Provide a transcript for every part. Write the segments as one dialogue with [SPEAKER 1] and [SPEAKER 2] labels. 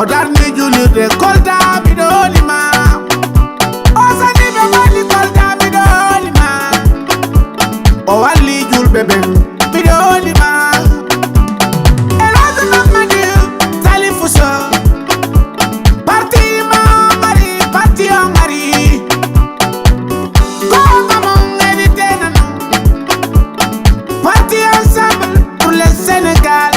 [SPEAKER 1] Odarni julirde kolda bidolima. Osani be mali kolda bidolima. O walli julbe be bidolima. Eladu mamadi talifuso. Parti ma mari parti o mari. Konga mon edite nanu. Parti ensemble pour le Sénégal.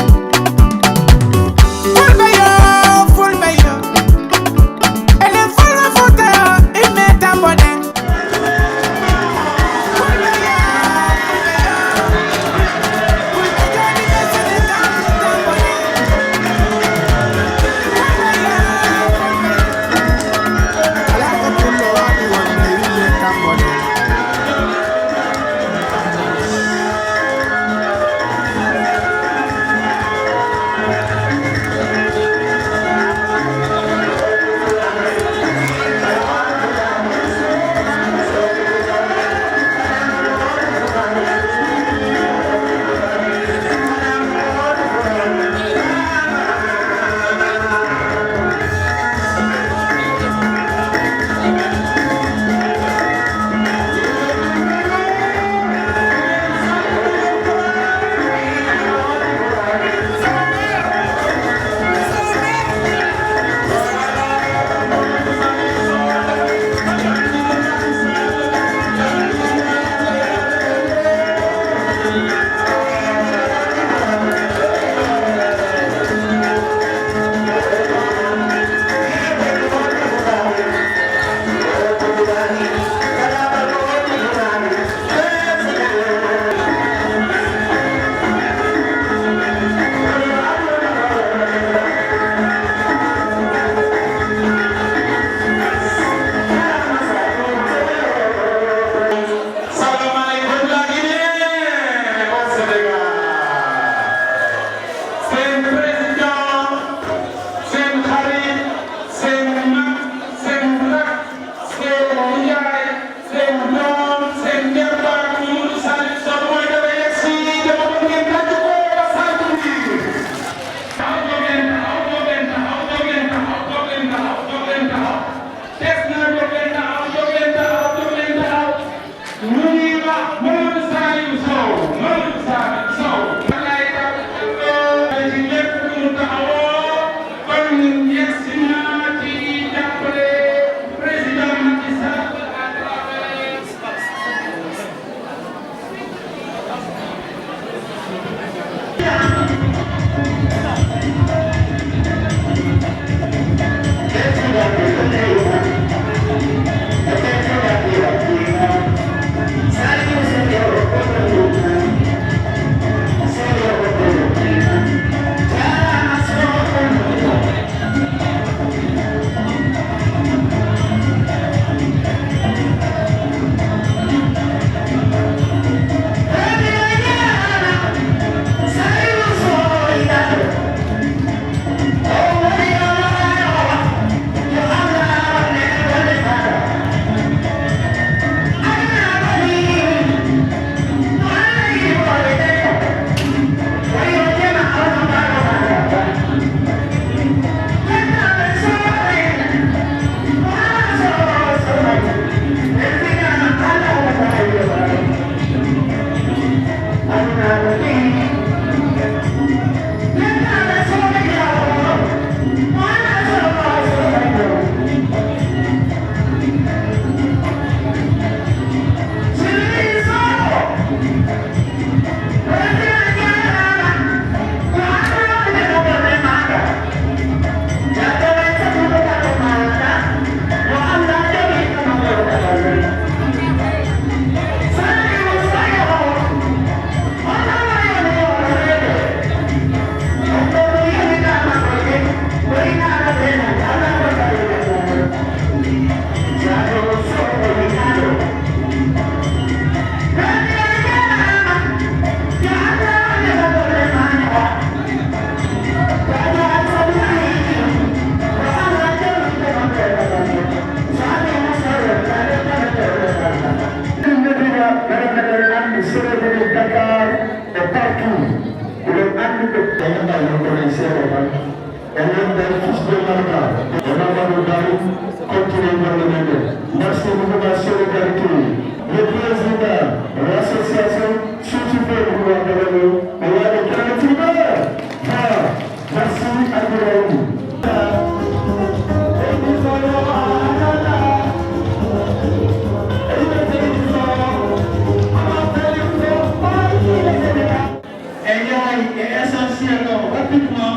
[SPEAKER 2] Merci beaucoup, ma solidarité. Le président de l'association, si tu peux nous appeler, on va le calmer. Merci à vous. Est essentiellement, rapidement,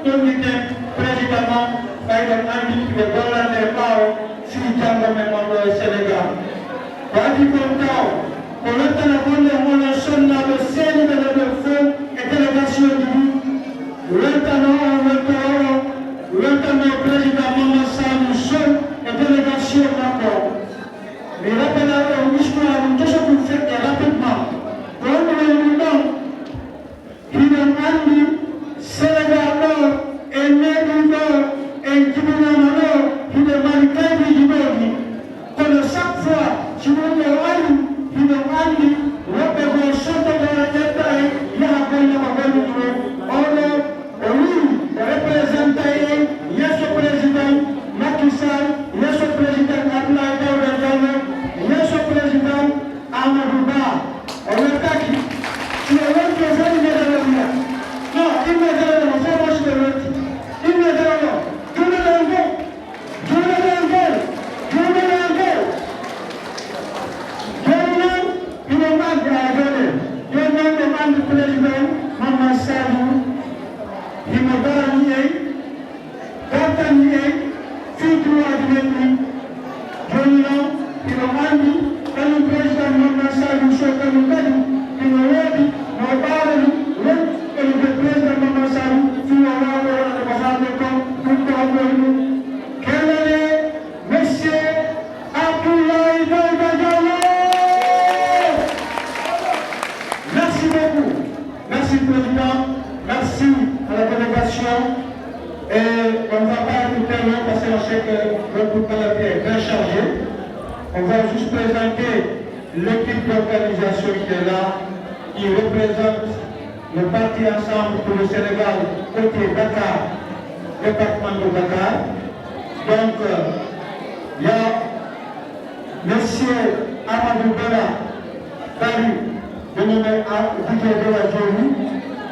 [SPEAKER 2] communiquer précisément par exemple indique de dollar des parts si Django Mémoire Sénégal. Wadi Kontao, pour le téléphone de mon son dans le ciel de l'Europe et délégation du le président Maman Sall Seul et délégation d'accord. Mais rappelez-vous, tout ce que vous faites rapidement. Pour le moment, il a Sénégal et Néguido et Djibouna il est manqué de Djibouti. Comme chaque fois, si vous voulez, il est manqué, le chef de la tête, il a appelé ma bonne oui, représenté, il y a ce président Macky Sall, il y a ce président Abdoulaye Daouda Diallo, il y a ce président Amadou Ba. On est d'accord. Tu es l'homme qui est venu de la non, il me dit non, c'est moi je le dis. Il me dit non, je le l'envoie. Je le l'envoie. Je le l'envoie. Il me demande à donner. Je me demande au président, Maman Sall, il me donne fille droit de l'ennemi. Je le demande, il me demande, quand le président Maman Sall, il me dit, et le président Maman Sall, quel est monsieur Abdoulaye Daouda Diallo? Merci beaucoup. Merci président. Merci à la délégation. Et on ne va pas écouter long parce qu'on sait que le groupe est bien chargé. On va juste présenter l'équipe d'organisation qui est là, qui représente le parti Ensemble pour le Sénégal, côté Dakar, département de Dakar. Donc, il y a M. Amadou Bella, Paris, dénommé Didier de la Djouri.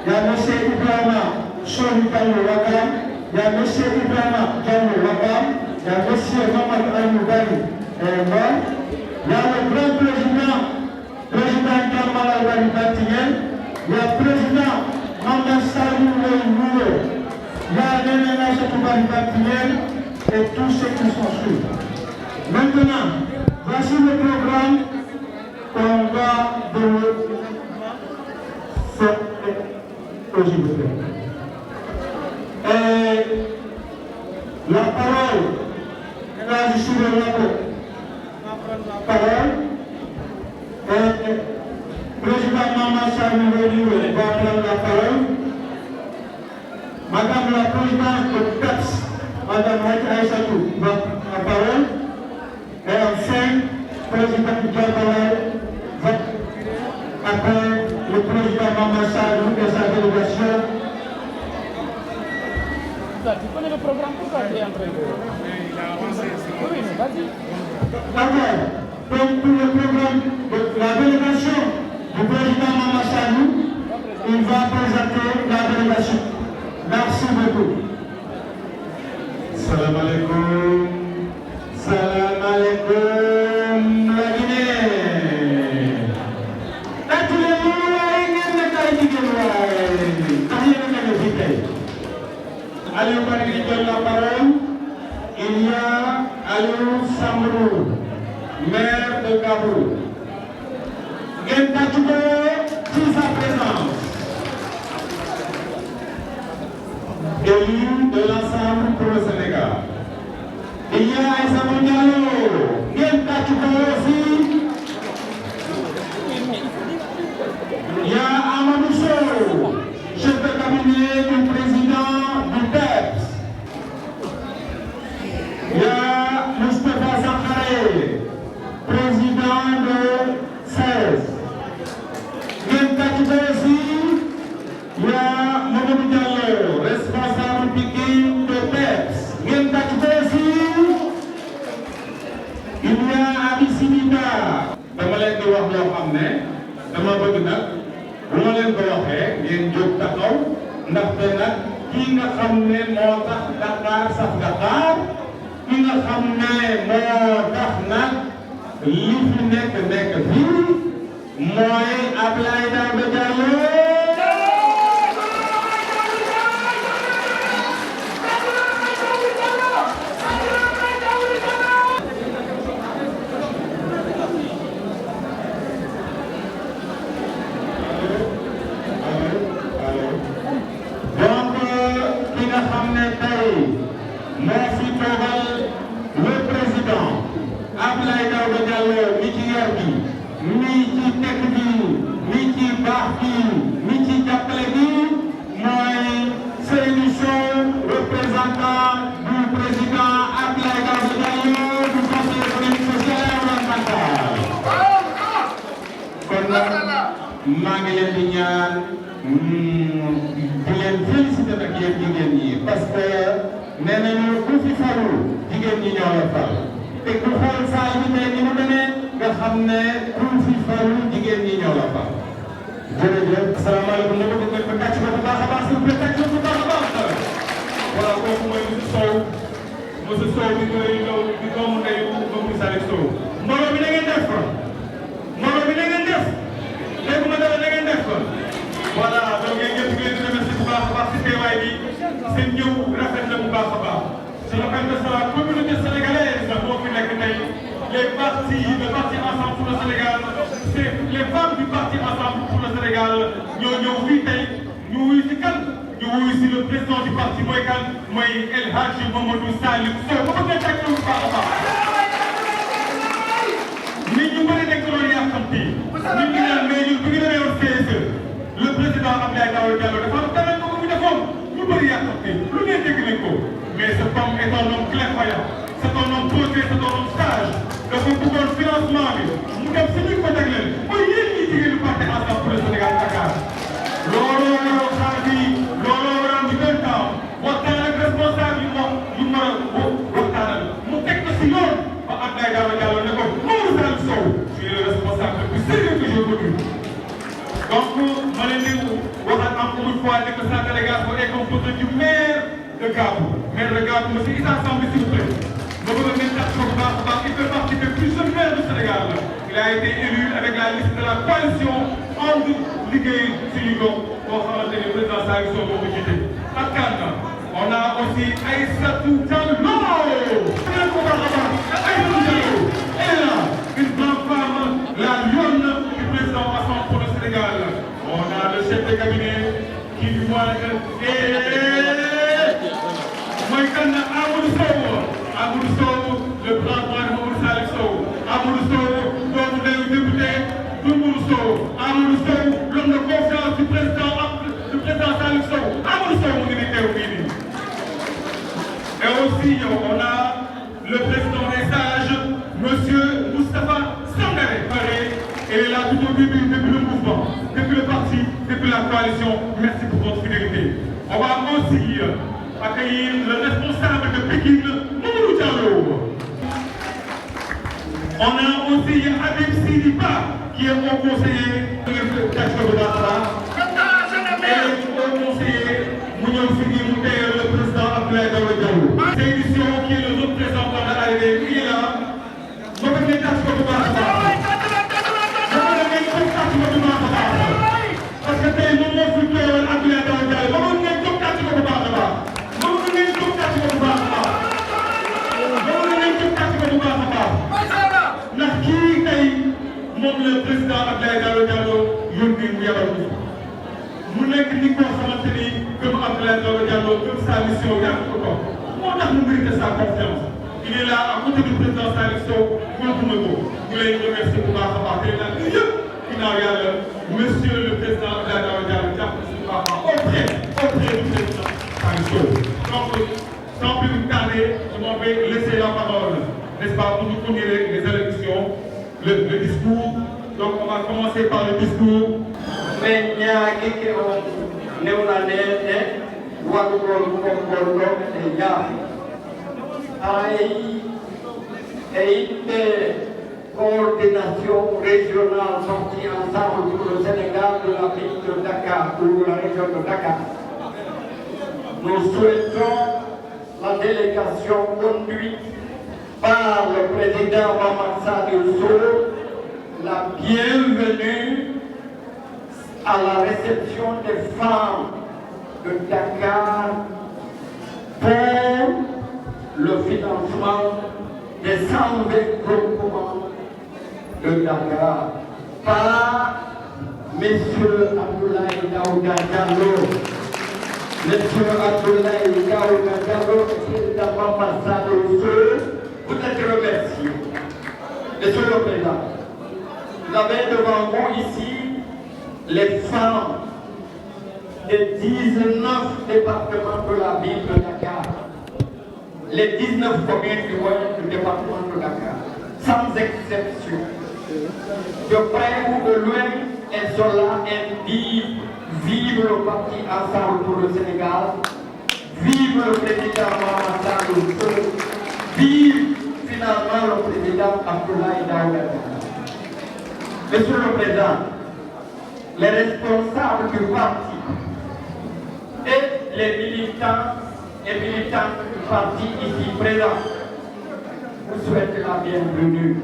[SPEAKER 2] Il y a M. Ibrahima Soritano Wakam. Il y a M. Ibrahima Djano Wakam. Il y a M. Mamadou Ayoubari. Il y a le grand président Kamala Wali Batien. Il y a le président Maman Sall Moulé, il y a Nénéna Chatoubari Batien et tous ceux qui sont suivis. Maintenant, voici le programme qu'on va donner aujourd'hui. Et la parole, là je suis la parole, et président Maman Sall Moulé va prendre la parole. Madame la présidente de PEPS, Madame Aïssatou, va prendre la parole. Et enfin, président Diabalay va après le président Maman Sall et sa délégation.
[SPEAKER 3] Tu connais le programme, pourquoi tu es en train de... Oui, vas-y.
[SPEAKER 2] D'accord. Donc, pour le programme de la délégation du président Maman Sall, il va présenter la délégation. Merci beaucoup. Salam alaikum. Salam alaikum, la Guinée. Aliou Bari donne la parole. Il y a Aliou Samrou, maire de Gabou. Gentatuko, tout sa présence. Élu de l'ensemble pour le Sénégal. Il y a Aïssa Diallo, Gentatuko aussi. Il y a Amadou Sow, chef de cabinet du président du PEPS. Il y a Moustapha Sankaré, président de CES. Gentatuko aussi. Il y a Mamadou Diallo, responsable Pikine taxaw ndaxte nag kii nga xam ne moo tax Dakar saf Dakar ki nga xam ne moo tax nag li fi nekk fii mooy Abdoulaye Daouda Diallo. moo fi toogal le président Abdoulaye Daouda Diallo mi ci yor bi mi ci tekk bi mi ci baax bi mi ci jàppale bi mooy Seydou Sow représentant du président Abdoulaye Daouda Diallo du conseil économique social et environnemental. kon nag maa ngi leen di ñaan di leen féliciter nag yéen jigéen ñi parce que nee nañu ku fi faru jigéen ñi ñoo la fal te ku xool saal bi tey ni mu demee nga xam ne ku fi faru jigéen ñi ñoo la fal. jërëjëf asalaamaaleykum ma bëgg ngeen ko tàcc ko bu baax a baax s'il vous plaît tàcc ko bu baax a baax. voilà kooku mooy monsieur Sow di doomu ndeyu Mamadou Salif Sow. mbooloo bi na ngeen def ko mbooloo bi na ngeen def léegi ma dara na ngeen def ko. voilà donc yéen ñëpp ngeen di remercier bu baax a baax ci teewaay bi seen ñëw rafet na bu baax a baax. je rappelle que c'est la communauté sénégalaise moo fi nekk tey les partis le parti ensemble pour le Sénégal c'est les femmes du parti ensemble pour le Sénégal ñoo ñëw fii tey ñu wuyu si kan ñu wuyu si le président du parti mooy kan mooy El Hadji Mamadou Salif Sow ba bëgg a teg bu baax a baax. nit ñu bëri nekk loolu yàqamti nit ñi naan mais ñun bu ñu demee woon CSE le président Abdoulaye Daouda Diallo dafa am dara ko mu defoon ñu bëri yàqamti lu ngeen dégg nañ ko mais ce homme est un homme clairvoyant c'est un homme posé c'est un homme sage dafa bëggoon financement bi mu dem si ñu ko jagleel mooy yéen ñi jigéenu parti ensemble pour le Sénégal Dakar looloo waroon xaar bi looloo waroon di gën temps waxtaan ak responsable yu ma waxtaanal mu teg ko si yoon ba Abdoulaye Daouda Diallo ne ko Mamadou Salif Sow je suis le responsable le plus sérieux que j'ai connu. Donc ma leen di waxaat encore une fois que sa délégation est composée du maire de Gabou maire de Gabou monsieur Issa Samb s'il vous plaît ma bëgg ngeen tax ko bu baax a baax il fait partie des plus jeunes maires du Sénégal il a été élu avec la liste de la coalition And Liggéey suñu gox boo xamante ni président Salif Sow moo ko jiite ak kan on a aussi Aïssatou Diallo ngeen ko baax a baax Aïssatou Diallo elle est là une grande femme la lionne du président Ensemble pour le Sénégal on a le chef de cabinet qui du moins mooy kan Amadou Sow le grand droit de Mamadou Salif Sow Amadou Sow doomu ndeyu député Mamadou Sow Amadou Sow l'homme de confiance du président Salif Sow Amadou Sow mu ngi ni teew fii nii. Et aussi on a le président des sages monsieur Moustapha Sangaré. Il est là tout au début depuis le mouvement depuis le parti depuis la coalition merci pour votre fidélité. On va aussi accueillir le responsable de Pikine Mamadou Diallo. On a aussi Habib Sidiba qui est mon conseiller et au conseiller mu ñëw fi mu teewal le président Abdoulaye Daouda Diallo. Seydou Sow qui est le représentant de l'ARD il est là ma bëgg ngeen tàcc ko bu baax a baax ma bëgg ngeen tàcc ko bu baax a baax parce que tey moom moo fi teewal Abdoulaye Daouda Diallo ma bëgg ngeen jóg tàcc ko bu baax a baax ma bëgg ngeen jóg tàcc ko bu baax a baax ma bëgg ngeen jóg tàcc ko bu baax a baax ndax kii tey moom le président Abdoulaye Daouda Diallo yónni mu yabal ko mu nekk nit koo xamante ni gëm Abdoulaye Daouda Diallo gëm sa mission yàgg ko toog moo tax mu mérite sa confiance il est là à côté du président Salif Sow fonk na ko ñu lay remercier bu baax a baax te naan yëpp ginnaaw yàlla monsieur le président Abdoulaye Daouda Diallo jàpp na si bu baax a baax auprès du président Salif Sow. Donc sans plus tarder je m'en vais laisser la parole n'est-ce pas pour nous fournir les élections le discours donc on va commencer par le discours.
[SPEAKER 4] mais ñaagi ke on newna ne waɗugol konngol ɗo e yaafi ay e yimɓe coordination régionale sortie ensemble pour le Sénégal de la ville de Dakar ou de la région de Dakar. Nous souhaitons la délégation conduite par le président Mamadou Sadio Sow la bienvenue à la réception des femmes de Dakar pour le financement des 120 groupements de Dakar par M. Abdoulaye Daouda Diallo. M. Abdoulaye Daouda Diallo, président Mamadou Sadio Sow, vous êtes remercié. Monsieur le Président, vous avez devant vous ici les femmes des 19 départements de la ville de Dakar, les 19 communes du département de Dakar, sans exception. De près ou de loin, elles sont là, elles disent vive le parti Ensemble pour le Sénégal, vive le président Mamadou Sadio Sow, vive finalement le président Abdoulaye Daouda Diallo. Monsieur le Président, les responsables du parti et les militants et militantes du parti ici présents vous souhaitent la bienvenue.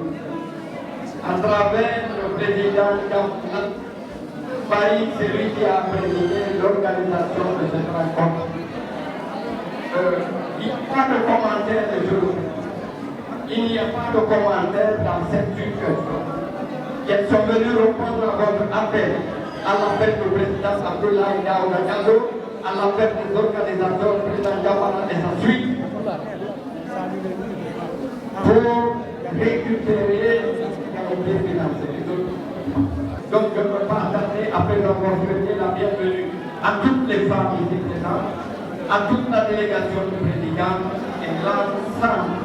[SPEAKER 4] À travers le président Gamounan, Paris, c'est lui qui a présidé l'organisation de cette rencontre. Il n'y a pas de commentaire de jour. Il n'y a pas de commentaire dans cette situation. Elles sont venues répondre à votre appel, à l'appel du président Abdoulaye Daouda Diallo, à l'appel des organisateurs, le président Diawara et sa suite, pour récupérer les financiers. Donc je ne peux pas attendre, après avoir souhaité la bienvenue à toutes les femmes ici présentes, à toute la délégation du président et l'ensemble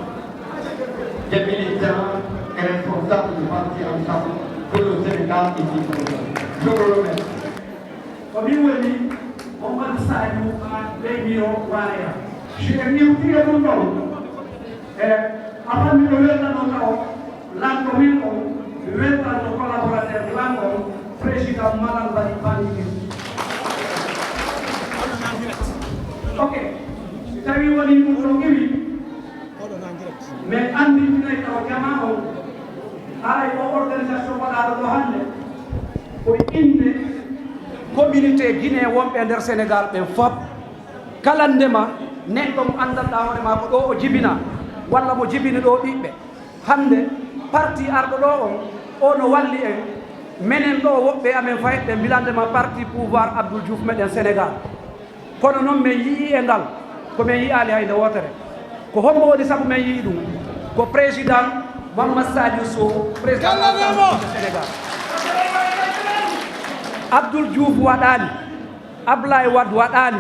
[SPEAKER 4] des militants et responsables du parti Ensemble pour le Sénégal ici présent. Je vous remercie.
[SPEAKER 5] Comme il vous dit, on va saluer les millions warriors. Je suis venu au tir de l'eau. Avant de lever la note, la commune, le collaborateur de la président Malang Bali Bali. Ok, c'est à dire que mais andi dinay taw jama o ay o organisation wala do hande ko inde communauté guinéen wonɓe nder sénégal ɓe fop kala ndema neɗɗo mo andalɗa hoorema ko ɗo o jibina walla mo jibini ɗo ɓiɓɓe hande parti arɗo ɗo o no walli en menen ɗo woɓɓe amen fayɓe mbilandema parti pouvoir Abdoul Diouf meɗen sénégal kono noon min yii e ngal komin yiyali hayde wotere ko hombo woni sabu men yii ɗum ko président Mamadou Sadio Sow président du Sénégal Abdoul Diouf waɗani Ablaye Wade waɗani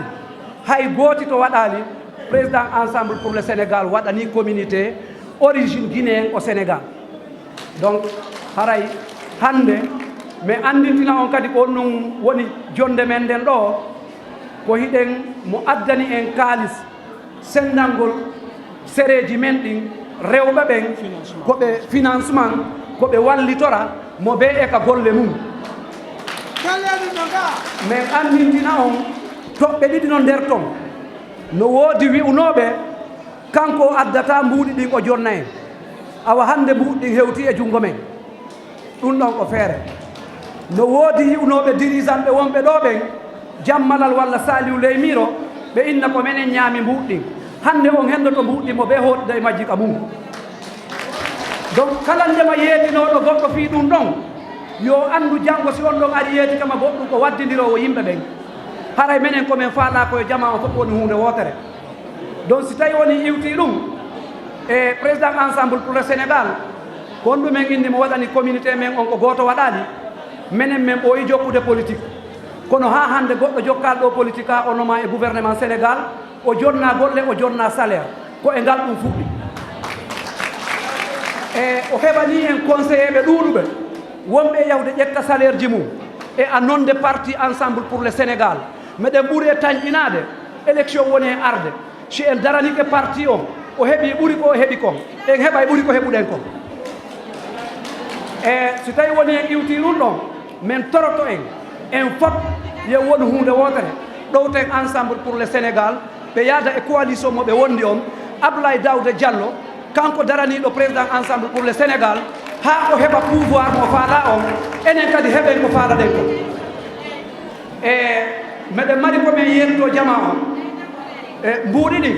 [SPEAKER 5] hay gooti to waɗali président Ensemble pour le Sénégal waɗani communauté origine guinéen au Sénégal. Donc haray hande mi andintina on kadi ko non woni jonde men den ɗo ko hiɗen mo addani en kalis sendangol sereji men ɗin rewɓe ɓen koɓe financement koɓe wallitora mo be e ka golle mum mais andintina on toɓɓe ɗiɗi no nder ton no woodi wi'unoɓe kanko addata mbuuɗi ɗin o jonna en awa hande mbuuɗi ɗin hewti e junngo men ɗum ɗon ko feere no woodi yi'unoɓe dirigeant ɓe wonɓe ɗo ɓen jammalal walla Saliou Leymiro ɓe inna ko menen ñaami mbuuɗi ɗin hande on hendoto mbuuɗi mo ɓe hoɗida e majji ka mum donc kala ndema yeetinoɗo goɗɗo fii ɗum ɗon yo anndu janngo si on ɗon ari yeeti kama goɗɗum ko waddidirowo yimɓe ɓen haray menen komin faala koye jama o fof woni hunde wotere donc si tawi woni iwti ɗum e président Ensemble pour le Sénégal ko on ɗumen indi mo waɗani communauté men on ko goto waɗani menen men ɓooyi jokkude politique kono ha hande goɗɗo jokkal ɗo politique ha onoma e gouvernement Sénégal o jonna golle o jonna salaire ko e ngal ɗum fuɗɗi e o heɓani en conseillé ɓe ɗuuɗuɓe wonɓe yawde ƴetta salaire ji mum e a nonde parti Ensemble pour le Sénégal meɗen ɓuuri e tañƴinade élection woni e arde si en daranike parti o heeɓi ɓuuri ko o heeɓi kon en heɓay ɓuuri ko heɓuɗen kon e so tawi woni en iwti ɗum ɗon min toroto en fot yo won hunde wotere ɗowten ensemble pour le Sénégal ɓe yaada e coalition mo ɓe wondi on Abdoulaye Daouda Diallo kanko daraniɗo président ensemble pour le Sénégal ha o heɓa pouvoir mo faala on enen kadi heɓen ko faalaɗen ko e meɗen mari komin yetto jama on e mbuuɗi ɗi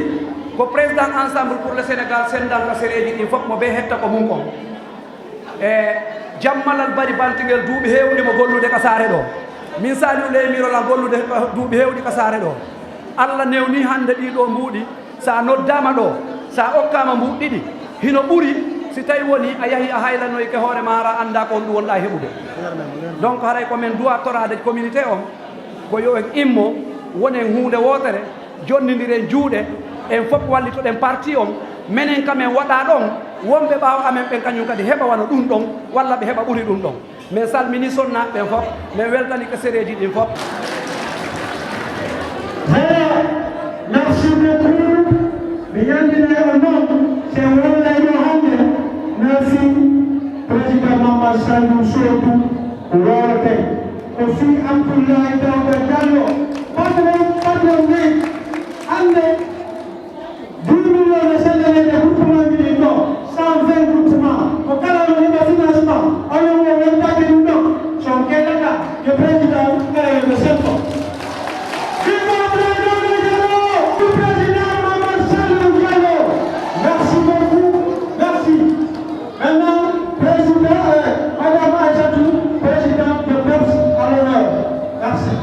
[SPEAKER 5] ko président ensemble pour le Sénégal sendanta séréji ɗin fof mo ɓe hetta ko mum on e jammalal bari bantigel duuɓi heewɗi mo gollude ka saare ɗo min Saliou Leymirola gollude duuɓi heewɗi ka saare ɗo Allah newni hande ɗiɗo mbuuɗi sa noddama ɗo sa okkama mbuuɗ ɗiɗi hino ɓuuri si tawi woni a yahi a haylanoy ke hoore mara anda ko on ɗum wonɗa heɓude donc haray komin duwa torade communauté on ko yo en immo wonen hunde wotere jonnodiren juuɗe en fof wallitoɗen parti on minen kamen waɗa ɗon wonɓe ɓaawa amen ɓen kañum kadi heɓa wano ɗum ɗon walla ɓe heɓa ɓuri ɗum ɗon min salmini sonnaɓe ɓen fof min weltani ko séréji ɗin fof
[SPEAKER 2] merci beaucoup mi yandina o noon se wonlayno hande merci président Mamadou Saliou Sow woote o fi Abdoulaye Daouda Diallo patron ni hande 10 millions de sénégalais groupement ji ɗin ɗo 120 groupement ko kala no heɓa financement onon o wontaki ɗum ɗo so keɗaka yo président gareyoɓe setto merci beaucoup, merci. Maintenant, président, Madame Aïchatou, présidente de PEPS à l'honneur. Merci.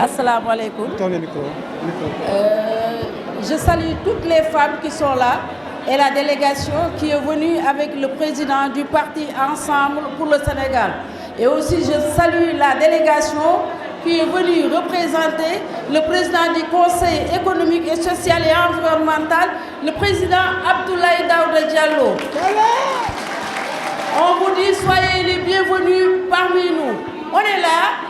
[SPEAKER 6] Assalamu alaikum. Je salue toutes les femmes qui sont là et la délégation qui est venue avec le président du parti Ensemble pour le Sénégal. Et aussi je salue la délégation qui est venue représenter le président du Conseil économique et social et environnemental, le président Abdoulaye Daouda Diallo. On vous dit soyez les bienvenus parmi nous. On est là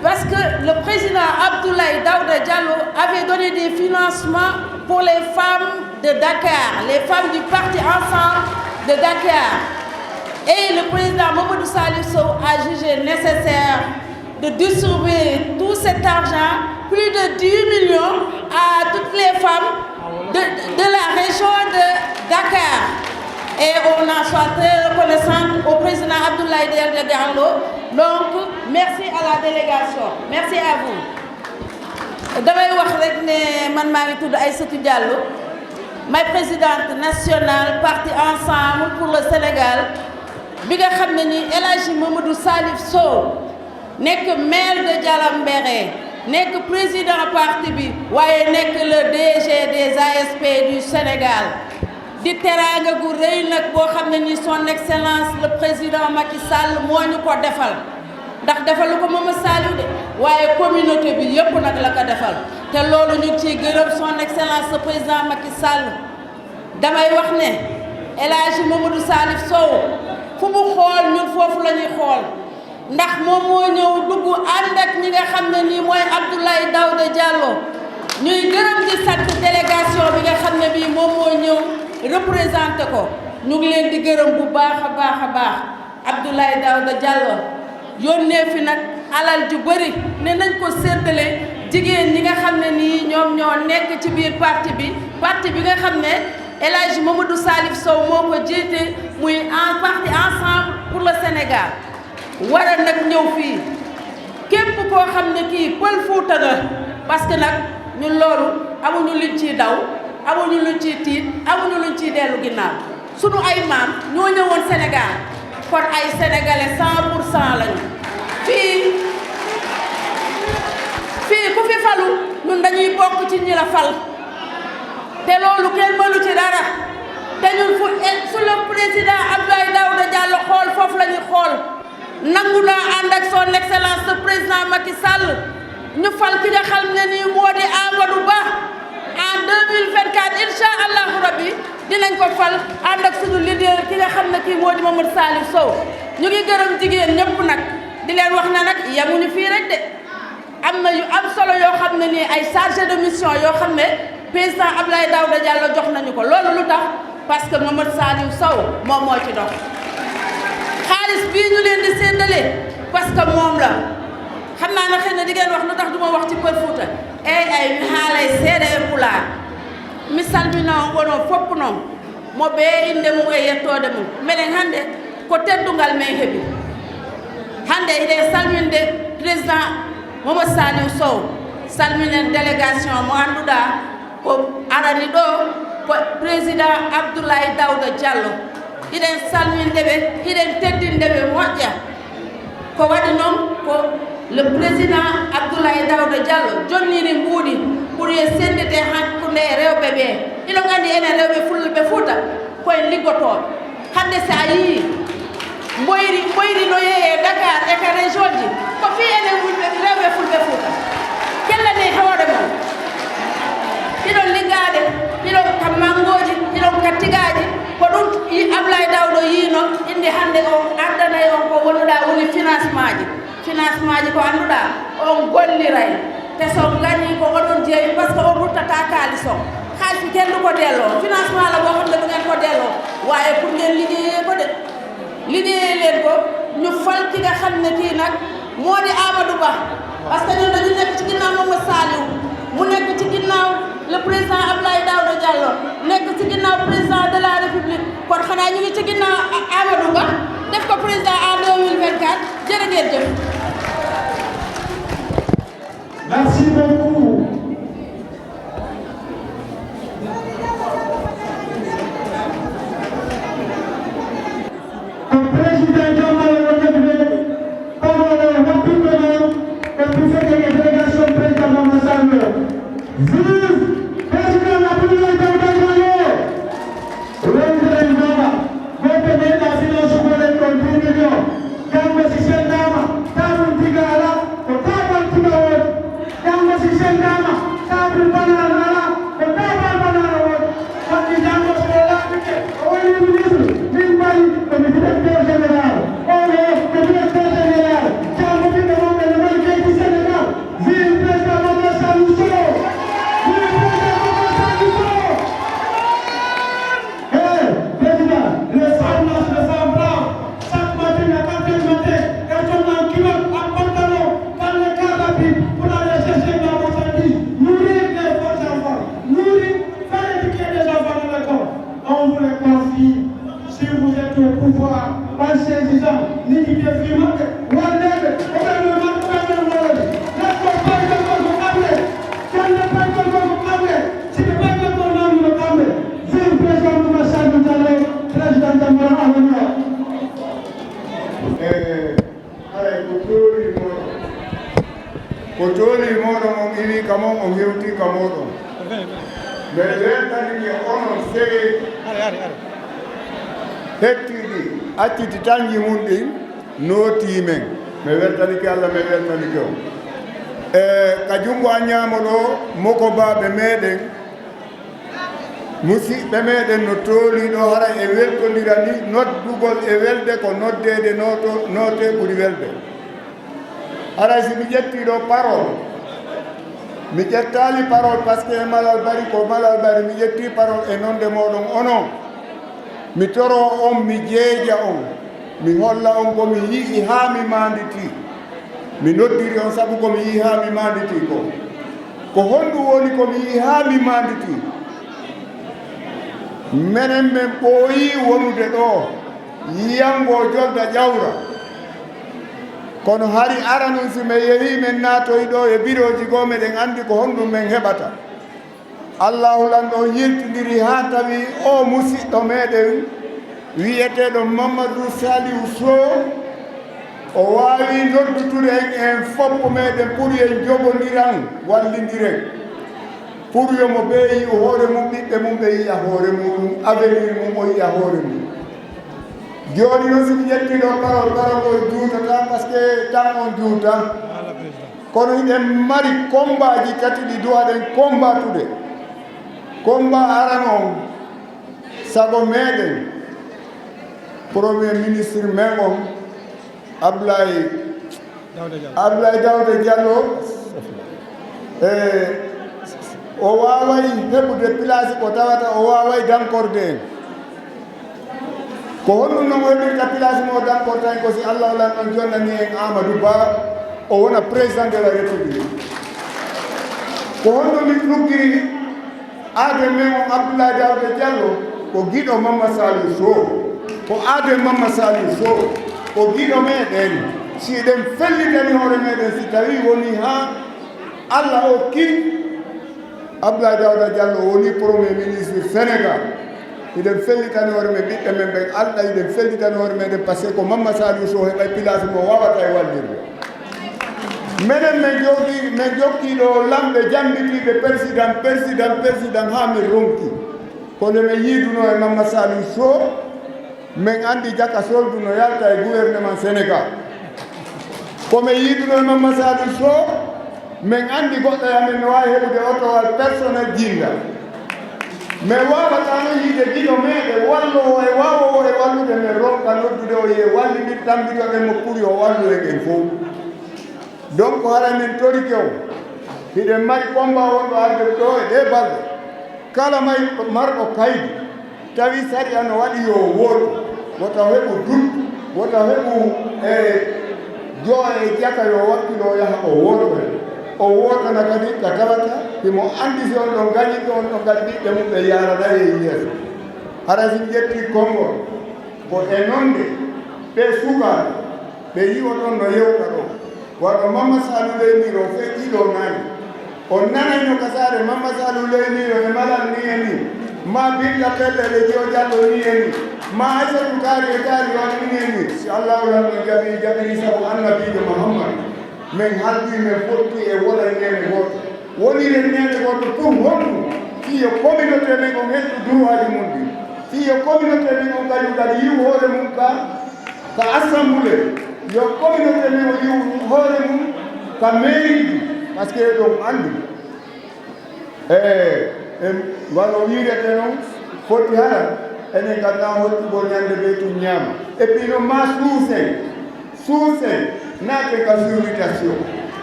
[SPEAKER 6] parce que le président Abdoulaye Daouda Diallo avait donné des financements pour les femmes de Dakar, les femmes du parti Ensemble de Dakar. Et le président Mamadou Salif Sow a jugé nécessaire de distribuer tout cet argent, plus de 10 millions, à toutes les femmes de la région de Dakar. Et on en soit très reconnaissant au président Abdoulaye Daouda Diallo. Donc, merci à la délégation. Merci à vous. damay wax rek ne man maa ngi tudd Aïssatou Diallo may présidente nationale parti Ensemble pour le Sénégal bi nga xam ne ni El Hadji Mamadou Salif Sow nekk maire de Dialambéré nekk président parti bi waaye nekk le DG des ASP du Sénégal di teraanga gu rëy nag boo xam ne ni son excellence le président Macky Sall moo ñu ko defal ndax defalu ko Mamadou Saliou de waaye communauté bi yëpp nag la ko defal te loolu ñu ngi ciy gërëm son excellence le président Macky Sall damay wax ne El Hadji Mamadou Salif Sow fu mu xool ñun foofu la ñuy xool ndax moom moo ñëw dugg ànd ak ñi nga xam ne nii mooy Abdoulaye Daouda Diallo ñuy gërëm di sant délégation bi nga xam ne bii moom moo ñëw représenté ko ñu ngi leen di gërëm bu baax a baax a baax Abdoulaye Daouda Diallo yónnee fi nag alal ju bëri ne nañ ko séddale jigéen ñi nga xam ne nii ñoom ñoo nekk ci biir parti bi nga xam ne El Hadji Mamadou Salif Sow moo ko jiite muy en parti Ensemble pour le Sénégal war a nag ñëw fii képp koo xam ne kii pël Fuuta nga parce que nag ñun loolu amuñu luñ ciy daw amuñu luñ ciy tiit amuñu luñ ciy dellu ginnaaw sunu ay maam ñoo ñëwoon Sénégal kon ay sénégalais 100% lañu fii ku fi falu ñun dañuy bokk ci ñi la fal te loolu kenn mënu ci dara te ñun fu le président Abdoulaye Daouda Diallo xool foofu la ñuy xool nangu naa ànd ak son excellence le président Macky Sall ñu fal ki nga xam ne nii moo di Amadou Ba en 2024 incha allahu rabbi dinañ ko fal ànd ak suñu leader ki nga xam ne kii moo di Mamadou Salif Sow ñu ngi gërëm jigéen ñëpp nag di leen wax na nag yamuñu fii rek de am na yu am solo yoo xam ne nii ay chargé de mission yoo xam ne président Abdoulaye Daouda Diallo jox nañu ko loolu lu tax parce que Mamadou Saliou Sow moom moo ci dox xaalis bii ñu leen di séddale parce que moom la xam naa ne xëy na di ngeen wax lu tax du ma wax ci Pël Fuuta ay mi haalay seeɗa e Pulaar mi salmina on wono fopp noon mo ɓe inde mum e yettode mum minen hannde ko teddungal men heeɓi hannde eɗen salminde président Mamadou Saliou Sow salminen délégation mo annduɗa ko arani ɗo ko président Abdoulaye Daouda Diallo iɗen salminde ɓe iɗen teddinde ɓe moƴƴa ko waɗi noon ko le président Abdoulaye Daouda Diallo jonniri mbuuɗi pour yo sendite hakkunde e rewɓe ɓe iɗon anndi enen rewɓe fulɓe Fuuta koye liggotoɓe hannde so a yii mboyri no yeeye Dakar e ka région ji ko fi enen rewɓe fulɓe Fuuta kellani hoore mum iɗon liggaade iɗon ka mangoji iɗon ka tigaaji ko ɗum Abdoulaye Daouda yiino inde hannde o addanayi on ko wonnuɗa woni financement ji ko annduɗa on golliray te so gani ko oɗon jeeyi par ce que on ruttata kaalis o haalsi kendu ko delloo financement la boo xam ne du ngeen ko delloo waaye pour ngeen liggéeyee ko de liggéeyee leen ko ñu fal ki nga xam ne kii nag moo di Amadou Ba parce que ñun dañu nekk ci ginnaaw Mamadou Saliou mu nekk ci ginnaaw le président Abdoulaye Daouda Diallo nekk ci ginnaaw président de la République kon xanaa ñu ngi ci ginnaaw Amadou Ba def ko président en 2024 jërë ngeen jëf.
[SPEAKER 2] Merci beaucoup. Le président Diomaye parole rapidement et pour faire des délégations président Mamadou Saliou. Vive président Abdoulaye Daouda Diallo. Rendez Nova. Votre main la finance pour les contributions. Quand si c'est dama, tabu tigala, ko tabal tigawol. Quand si c'est dama, tabu banana, ko tabal banana wol. Quand il jango c'est là, on ministre, min bari, comme directeur général. On est le directeur général. Jango bi de mon le mal du Sénégal. Vive président Mamadou Saliou Sow. Vive président Mamadou Saliou Sow. Hey, président, le sang blanc, chaque matin à 4 heures du matin, quand on a un kilo en pantalon, dans le car rapide, pour aller chercher de la marchandise, nourrir les enfants, faire éduquer les enfants dans l'école. On vous les confie, si vous êtes au pouvoir, pensez-y-en, n'hésitez vraiment que,
[SPEAKER 7] ko tooli moɗon on iwi ka mon on hewti ka moɗon mais rentani ke onon sewi hettiɗi acciti tanji mum ɗin nooti men mi weltani ke Allah mi weltani ke o ka jungo a ñaamo ɗo moko baɓe meɗen musidɓe meɗen no tooli ɗo hara e weltodira ni noddugol e welde ko noddede noote ɓuri welde ara si mi ƴetti ɗo parole mi ƴettali parole par ce que malal bari ko malal bari mi ƴetti parole e nonde moɗon onon mi toro on mi jeeja on mi holla on komi yii ha mi manditi mi noddiri on saabu komi yii ha mi manditi ko honɗum woni komi yii ha mi manditi menen men ɓooyi wonude ɗo yiyango jodda ƴawra kono hari aranum si men yehi men naatoyi ɗo e biroji goo meɗen andi ko honɗum men heɓata allahu lanɗo yirtidiri ha tawi o musidɗo meɗen wiyeteɗo Mamadou Saliou Sow o wawi noddutude en foppo meɗen pour yen jogodiran wallidiren pour yomo ɓe yi hoore mum ɓiɓɓe mum ɓe yiya hoore mum avenir mum o yiya hoore mum joni noon somi ƴetti ɗo parole o juutata par ce que tan on juuta kono hiɗen mari combat ji kadi ɗi duwaɗen combatude combat aran on sago meɗen premier ministre men on Abdoulaye Daouda Diallo o waaway heɓude place ko tawata o waaway dankorde en ko honɗum noon o heɓirta place mo dankortani ko si Allah walan on jonnani en Amadou Ba o wona président de la république ko honɗum min ɗuggiri aade men on Abdoulaye Daouda Diallo ko giɗo Mama Saliou Sow ko aade Mama Saliou Sow ko giɗo meɗen si eɗen fellitani hoore meɗen si tawi woni ha Allah o ki Abdoulaye Daouda Diallo woni premier ministre Sénégal eɗen fellitani hoore men ɓiɓɓe men ɓen Allah eɗen fellitani hoore meɗen par ce que ko Mama Saliou Sow heɓay place mo wawata e wallirde menen min jokkiɗo lamɓe jambitiɓe président ha min ronki kono min yiiduno e Mama Saliou Sow min andi jaka soldu no yalta e gouvernement Sénégal komin yiiduno e Mama Saliou Sow min andi goɗɗo yamin no wawi heɓude otowal personnel jinda mais wawatano yiide giɗo meɗe wallowo e wawowo e wallude min ronka noddude o ye wallidir tambitoɗen mo ɓuuri o wallu en en fof donc hara min torike o hiɗen mari combat wonɗo arde ɗo e ɗe balɗe kala may marɗo kaydi tawi sari ano waɗi yo woto wota heɓu dut wota heɓu e jo e jaka yo wakkilo yaha o woto o wotana kadi ka tawata himo andi si on ɗon gañiɓe on ɗo gaddiɓe mum ɓe yarana e yeeso hara sin ƴetti konngol ko e nonde ɓe sukaɓe ɓe yiwo ɗon no yewta ɗo waɗo Mama Saliou leyniro fe ɗiɗo nani o nanayno ka saare Mama Saliou leyniro e malal ni e ni ma binta pellele Dio Diallo ni e ni ma Aissatou Kari e Kari waɗi ni e ni si Allahu lamɗo jaɓiri sabu annabijo Muhammad min haldi min fotti e wola nene goto wonire nene goto pour honɗum fiyo communauté men on hettu droit ji mum ɗi fiyo communauté men on kadi kadi yiw hoore mum ka assemblée yo communauté men o yiw hoore mum ka mairie ji par ce que ɗum andi wano wirete noon foti hara enen ganna hottugo ñande ɓe tum ñaama et puis no ma suusen naate ka surmutation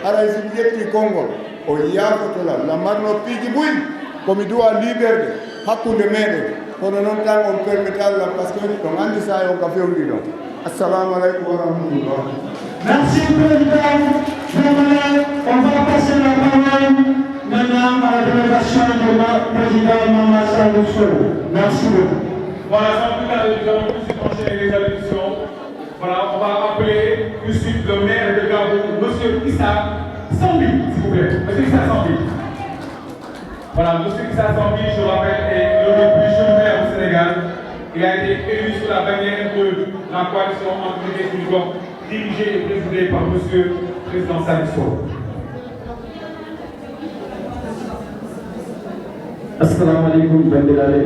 [SPEAKER 7] ara somi ƴetti konngol o yaafotolam lamarno piiji ɓuyi komi duwa liberde hakkunde meɗen kono noon tan on permette Allah par ce que ɗon andi sa on ka fewndi ɗon assalamu aleykum wa rahmatullah.
[SPEAKER 2] Merci président. On va passer la parole maintenant à la délégation de président Mama Saliou Sow. Merci beaucoup.
[SPEAKER 3] Voilà, sans plus tarder, nous allons tout de suite enchaîner les allocutions. Voilà, on va appeler tout de suite le maire de Gabou, Monsieur Issa Sambi, s'il vous plaît. Monsieur Issa Sambi. Voilà, Monsieur Issa Sambi, je rappelle, est le plus jeune maire au Sénégal. Il a été élu sous la bannière de la coalition entre les Républicains, dirigée et présidée par Monsieur le Président Saliou Sow.
[SPEAKER 8] Assalamu alaikum, bandiraɓe.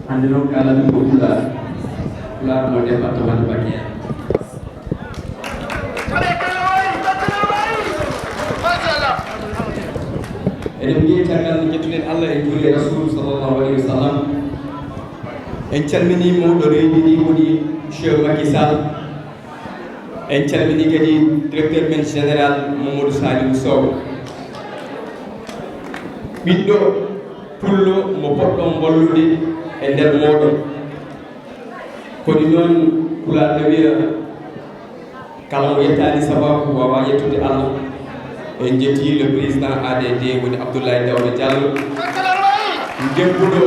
[SPEAKER 8] hande noon kalami ko Pulaar mo département de Bakel. eɗen mbiye caggal no jettuɗen Allah e juule Rasul sallllahu alayhi wa sallam en calmini mawɗo leydi ndi woni monsieur Macky Sall en calmini kadi directeur men général Mamadou Saliou Sow ɓiɗɗo pullo mo poɗɗon wallude e nder moɗon koni noon Pulaar wiya kala mo yettani sababu wawa yettude Allah en jetti le président ADD woni Abdoulaye Daouda Diallo jebbuɗo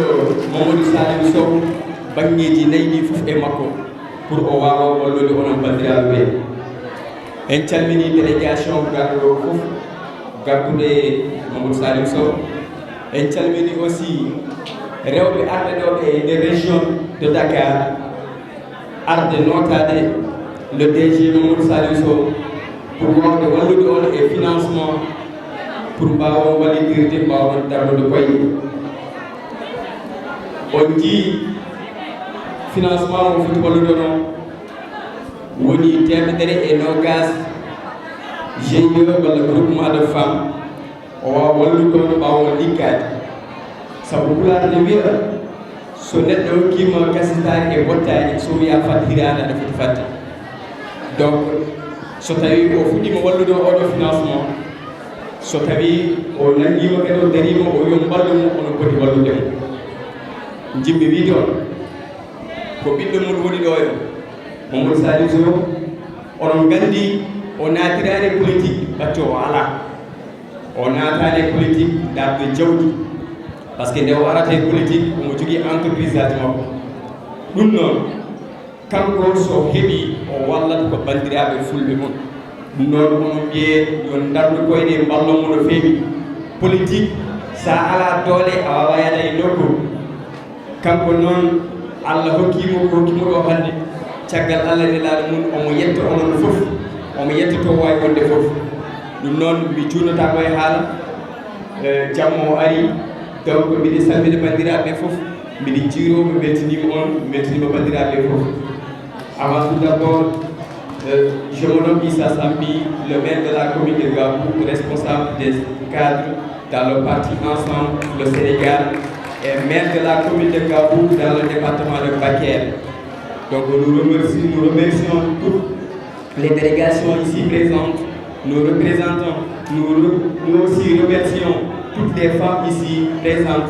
[SPEAKER 8] Mamadou Saliou Sow bangeji nayyi ɗi fof e makko pour o wawa wallude onon bandiraɓe ɓe en calmini délégation garɗo fof gardude Mamadou Saliou Sow en calmini aussi rewɓe arɓe ɗo ɓe des régions de Dakar arde notade le DG Mamadou Saliou Sow pour wawde wallude on e financement pour mbawon wallidirde mbawon darnude koye on jii financement mo foti wallude non woni 120 GIE walla groupement de femmes o wawa wallude on mbawon liggade sabu Pulaar ne wiya so neɗɗo hokkima gasitari e bottani so wiya fat hirana ne foti fadde donc so tawi o fuɗɗima wallude oɗo financement so tawi o nanguima kadi o darima o yo ballu mum ono poti wallude mo jimmi wiide on ko ɓiɗɗo mum woni ɗo yo Mamadou Salif Sow onon gandi o natirani politique ɓatti o ala o natani politique ɗaɓɓe jawdi par ce que nde o arata e politique omo jogui entreprise aji makko ɗum noon kanko so heeɓi o wallat ko bandiraɓe fulɓe mon ɗum noon onon mbiye yo dardu koyɗe mballonmo no feewi politique sa ala doole a wawa yada e nokku kanko noon Allah hokkimo ko hokkimo ɗo hande caggal Allah nelaɗo mum omo yetta onon fof omo yettoto wawi wonde fof ɗum noon mi junnotako e haala jammo o ari donc mbiɗa salmina bandiraɓe fof mbiɗa jiiro mi beltinima on mi beltinima bandiraɓe fof avant tout d'abord je me nomme Issa Sambi, le maire de la commune de Gabou, responsable des cadres dans le parti Ensemble le Sénégal et maire de la commune de Gabou dans le département de Bakel. Donc nous remercions toutes les délégations ici présentes, nous représentons, nous aussi remercions toutes les femmes ici présentes,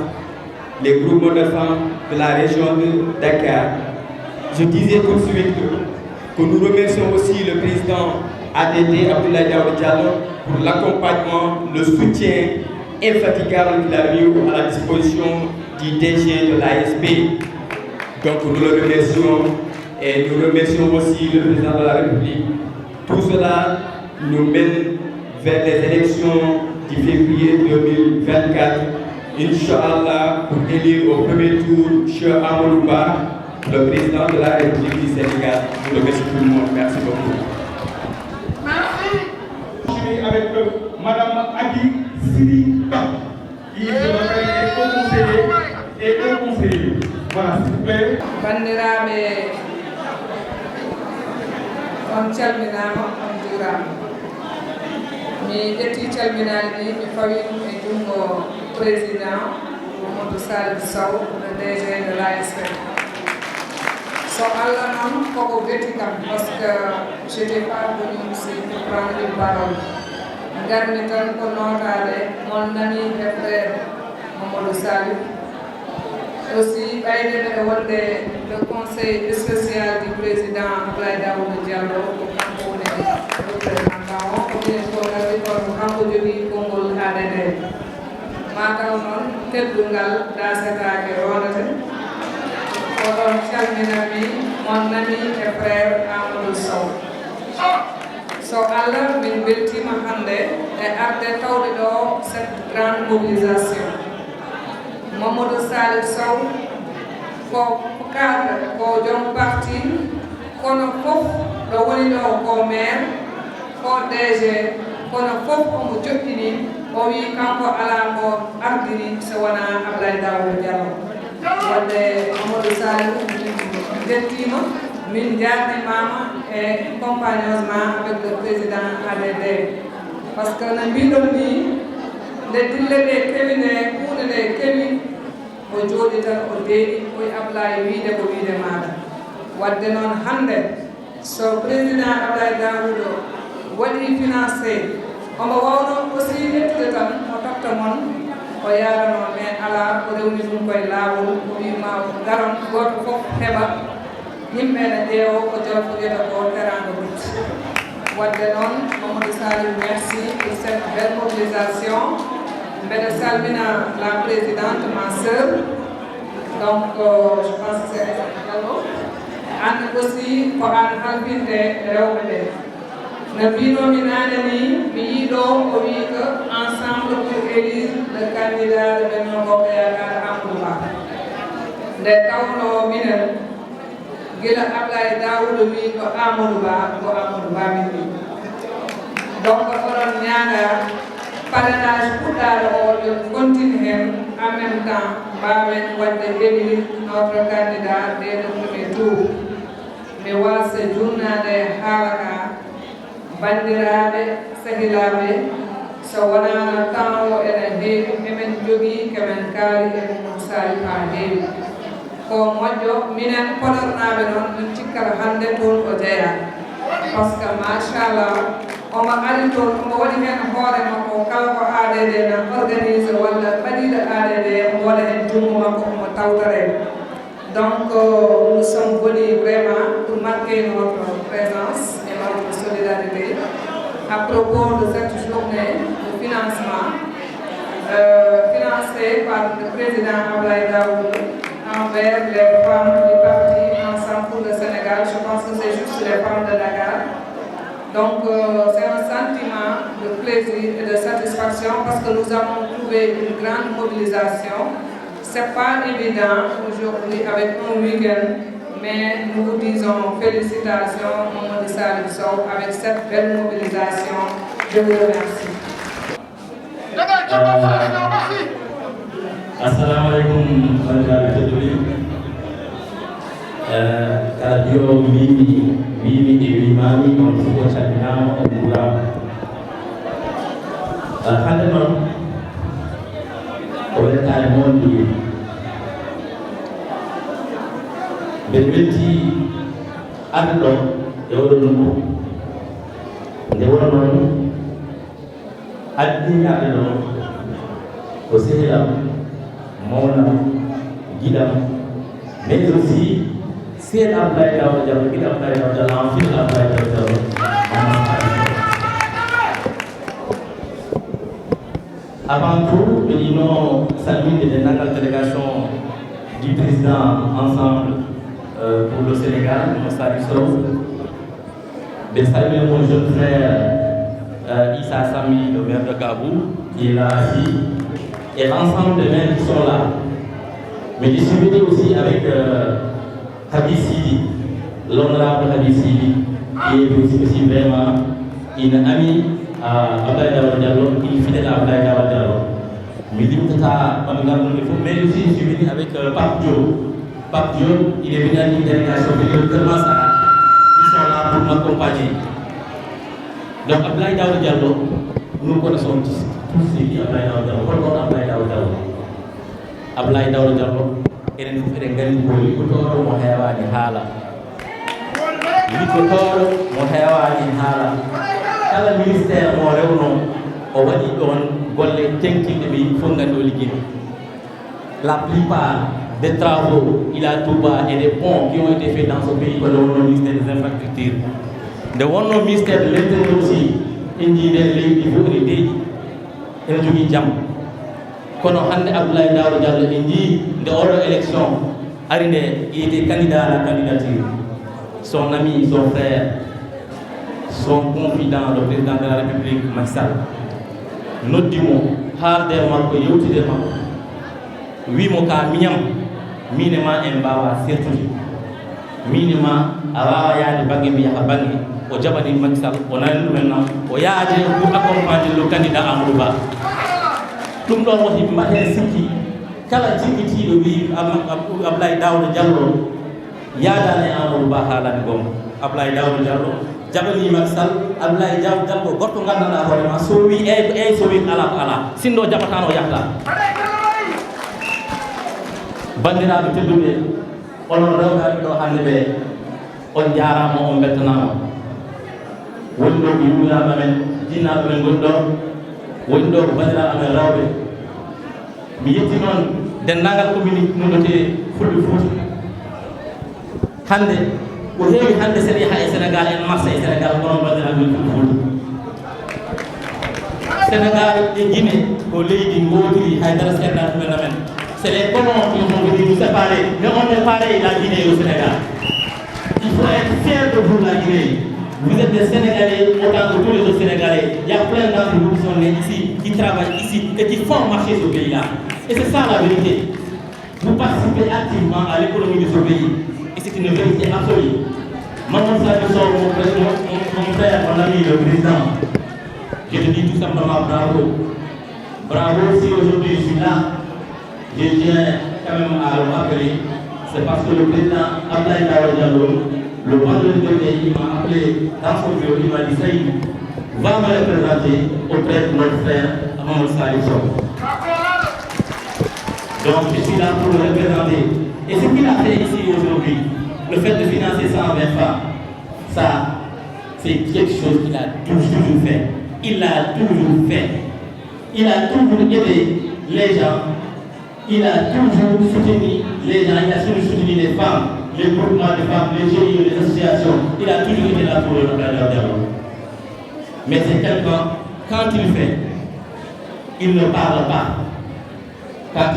[SPEAKER 8] les groupements de femmes de la région de Dakar. Je disais tout de suite que nous remercions aussi le président ADD Abdoulaye Daouda Diallo pour l'accompagnement, le soutien infatigable qu'il a mis à la disposition du DG de l'ASP. Donc nous le remercions et nous remercions aussi le président de la République. Tout cela nous mène vers les élections du février 2024. Inch'Allah, pour élire au premier tour Cheikh Amadou Ba, le président de la République du Sénégal. Je remercie tout le monde. Merci beaucoup.
[SPEAKER 3] Je suis avec Madame Adi Siriba, qui est co-conseiller et co-conseiller. Voilà, s'il vous plaît.
[SPEAKER 9] Bandiraɓe on calminama on juurama mi ƴetti calminade ni mi fawi ɗum e jungo président Mamadou Salif Sow le DG de l'ASP. So Allah noon koko wetti kam parce que j'étais pas venu ici pour prendre une parole. Garmi tan ko notade mon ami et frère Mamadou Salif. Aussi ɓayde ɓeɗe wonde le conseil spécial du président Abdoulaye Daouda Diallo ko kanko woni représentant o ko minen ko gandi kono kanko jogui konngol ADD. Mataw noon teddungal dasetake ronate oɗon calminami mon ami et frère Amadou Sow. So Allah min beltima hande e arde tawde ɗo cette grande mobilisation. Mamadou Salif Sow ko cadre ko joom parti kono fof ɗo woni ɗo ko maire ko DG kono fof omo joɗɗini o wi kanko ala ko ardini so wona Abdoulaye Daouda Diallo. Wadde Mamadou Salif min jettima min jarnimama e compagnousement avec le président ADD par ce que no mbiɗon ni nde dille ɗe kewi nde kuuɗe ɗe kewi o jooɗi tan o deeɗi koye Ablaye wiide ko wiide maɗa. Wadde noon hande so président Ablaye Daouda waɗi financé omo wawno aussi ƴettude tan o totta mon o yarano mais ala o rewni ɗum koye laawol o wima garon goto fof heɓa yimɓe ne ƴeewo ko jolko wiyata ko teranga butti. Wadde noon Mamadou Salif merci pour cette belle mobilisation. Mbeɗa salmina la présidente ma sœur donc je pense que c'est Diallo an aussi ko an halfinde rewɓe ɓe no mbinomi nane ni mi yiiɗo o wi que ensemble pour élire le candidat de Benno Bokk Yakaar Amadou Ba nde tawno minen gila Abdoulaye Daouda wi ko Amadou Ba min wi donc oɗon ñaaga parrainage puɗɗaɗo o yo continue hen en même temps mbawen wadde élire notre candidat dès le premier tour. Mi wasa jurnade haalaka bandiraɓe sehilaɓe so wonano temps o ene heewi emen jogui kemen kaali e Mamadou Salif ha heewi ko moƴƴo minen Podor naɓe noon min cikkata hande toon o jeeya parce que machallah omo arito omo waɗi hen hoore makko kala ko ADD na organisé walla ɓaɗiɗo ADD omo waɗa hen jungo makko omo tawtore. Donc nous sommes venus vraiment pour marquer notre présence et notre solidarité à propos de cette journée de financement financée par le président Abdoulaye Daouda envers les femmes du parti Ensemble pour le Sénégal. Je pense que c'est juste les femmes de Dakar. Donc c'est un sentiment de plaisir et de satisfaction parce que nous avons trouvé une grande mobilisation. C'est pas évident aujourd'hui avec un week-end, mais nous vous disons félicitations Mamadou Salif Sow avec cette belle mobilisation. Je vous remercie.
[SPEAKER 10] Assalamualaikum warahmatullahi wabarakatuh. Kaladio mimi imami on fuko chadinamo obura. Hande non o wetare mondi belweti addo e wodo nuko nde wono non addi addo ko sehilam mawna gidam mais aussi c'est Abdoulaye Daouda Diallo gidam Abdoulaye Daouda Diallo en fil Abdoulaye Daouda Diallo avant tout nous saluons la délégation du président Ensemble pour le Sénégal, nous saluons de saluer mon jeune frère Issa Sami, le maire de Gabou, qui est là ici, et l'ensemble des maires qui sont là. Mais je suis venu aussi avec Habib Sidi, l'honorable Habib Sidi, qui est aussi vraiment une amie à Abdoulaye Daouda Diallo, qui est fidèle à Abdoulaye Daouda Diallo. Mais aussi je suis venu avec Pape Diop. Pape Diop, il est venu à une délégation de Kermassara. Ils sont là pour m'accompagner. Donc Abdoulaye Daouda Diallo, nous connaissons tous ici Abdoulaye Daouda Diallo. Pourquoi Abdoulaye Daouda Diallo? Abdoulaye Daouda Diallo, il est un gars qui est un mo hewani hala. Likotoro mo hewani hala. Kala ministère mo rewno o waɗi ɗon golle tenkiɗe ɓe fof ngandi o ligguey. La plupart des travaux Ila Touba et des ponts qui ont été faits dans ce pays par le ministère des infrastructures. Le ministère de l'Intérieur aussi, il dit les niveaux de déji ene jogui jaam kono hande Abdoulaye Daouda Diallo en jii nde oɗo élection ari nde il était candidat à la candidature. Son ami, son frère, son confident, le président de la République Macky Sall noddimo haalde makko yewtide makko wimo ka miñam minema en mbawa sertude minema a wawa yaade banggue mi yaha banggue o jaɓani Macky Sall o nani ɗumen nam o yaaje pour accompagner le candidat Amadou Ba ɗum ɗon woti mbaɗen sikki kala jiggitiɗo wi Abdoulaye Daouda Diallo yaadani Amadou Ba haalani gonga. Abdoulaye Daouda Diallo jaɓani Macky Sall. Abdoulaye Daouda Diallo goɗɗo gandanɗa hoorema so wi eyyi so wi ala ko ala sinno jaɓatano yahta. bandiraɓe tedduɓe onon rewɓe ɗo hande ɓe on jarama on bettanama woni ɗo ko yummiraɓe men jinnaɓe men goni ɗo woni ɗo ko bandiraɓe men rewɓe. mi yetti noon dendagal commune nuɗote Fulɓe Fouta hande ko heewi hande sen yaha e Sénégal en marché e Sénégal kono bandiraɓe men Fulɓe Fouta. Sénégal e Guinée ko leydi godiri haydara seeɗa ɗumen amen. C'est les colons qui ont voulu nous séparer, mais on est pareil, la Guinée et le Sénégal. Il faut être fier de vous, la Guinée. Vous êtes des Sénégalais, autant que tous les autres Sénégalais. Il y a plein d'entre vous qui sont nés ici, qui travaillent ici et qui font marcher ce pays-là. Et c'est ça la vérité. Vous participez activement à l'économie de ce pays. Et c'est une vérité absolue. Maman Salif Sow, mon frère, mon ami, le président, je te dis tout simplement bravo. Bravo si aujourd'hui je suis là. Je tiens quand même à le rappeler, c'est parce que le président Abdoulaye Daouda Diallo, le vendredi dernier, il m'a appelé dans son bureau, il m'a dit Saïd, va me représenter auprès de notre frère Mamadou Salif Sow. Donc je suis là pour le représenter. Et ce qu'il a fait ici aujourd'hui, le fait de financer 120 femmes, ça c'est quelque chose qu'il a toujours fait. Il l'a toujours fait. Il a toujours aidé les gens. Il a toujours soutenu les gens. Il a toujours soutenu les femmes, les groupements de femmes, les GIE, les associations. Il a toujours été là pour le dialogue. Mais c'est quelqu'un, quand il fait, il ne parle pas. Quand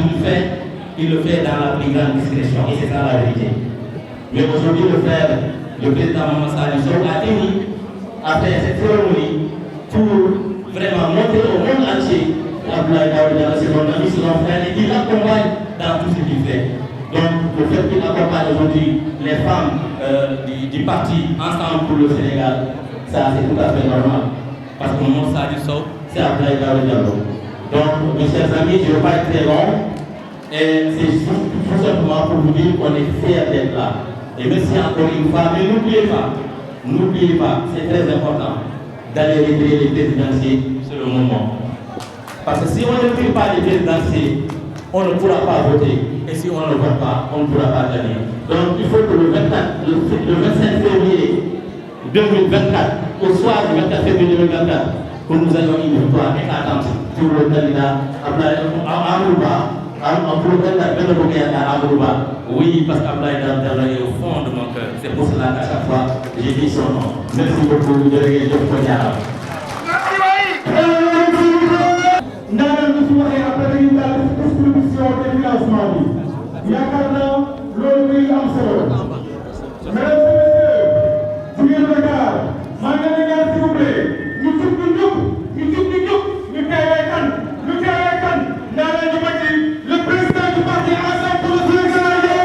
[SPEAKER 10] il le fait dans la plus grande discrétion. Et c'est ça la vérité. Mais aujourd'hui, le président Maman Saliou Sow a tenu à faire cette cérémonie pour vraiment montrer au monde entier Abdoulaye Daouda Diallo, c'est mon ami, c'est mon frère, et il l'accompagne dans tout ce qu'il fait. Donc, le fait qu'il accompagne aujourd'hui les femmes du parti Ensemble pour le Sénégal, ça c'est tout à fait normal. Parce que Maman Saliou Sow, c'est Abdoulaye Daouda Diallo. Donc, mes chers amis, je ne vais pas être très long. Et c'est tout simplement pour vous dire qu'on est fiers d'être là. Et merci encore une fois, mais n'oubliez pas, c'est très important d'aller retirer les présidentielles sur le moment. Parce que si on ne retire pas les présidentielles, on ne pourra pas voter. Et si on ne vote pas, on ne pourra pas gagner. Donc il faut que le 25 février 2024, au soir du 24 février 2024, que nous ayons une victoire éclatante pour le candidat Amadouba. Oui, parce qu'Abdoulaye Daouda Diallo est au fond de mon cœur. C'est pour cela qu'à chaque fois, j'ai dit son nom. Merci beaucoup, délégué Diop Kodiara.
[SPEAKER 2] Ndana ñu ci waxee après ñu daal distribution des financements bi yaakaar naa loolu muy am solo mesdames et messieurs jigéen Dakar maa ngi leen di ñaan s'il vous plaît ñu jub ñu teewee kan Ndana ñu ma ci le président du parti Ensemble pour le Sénégal.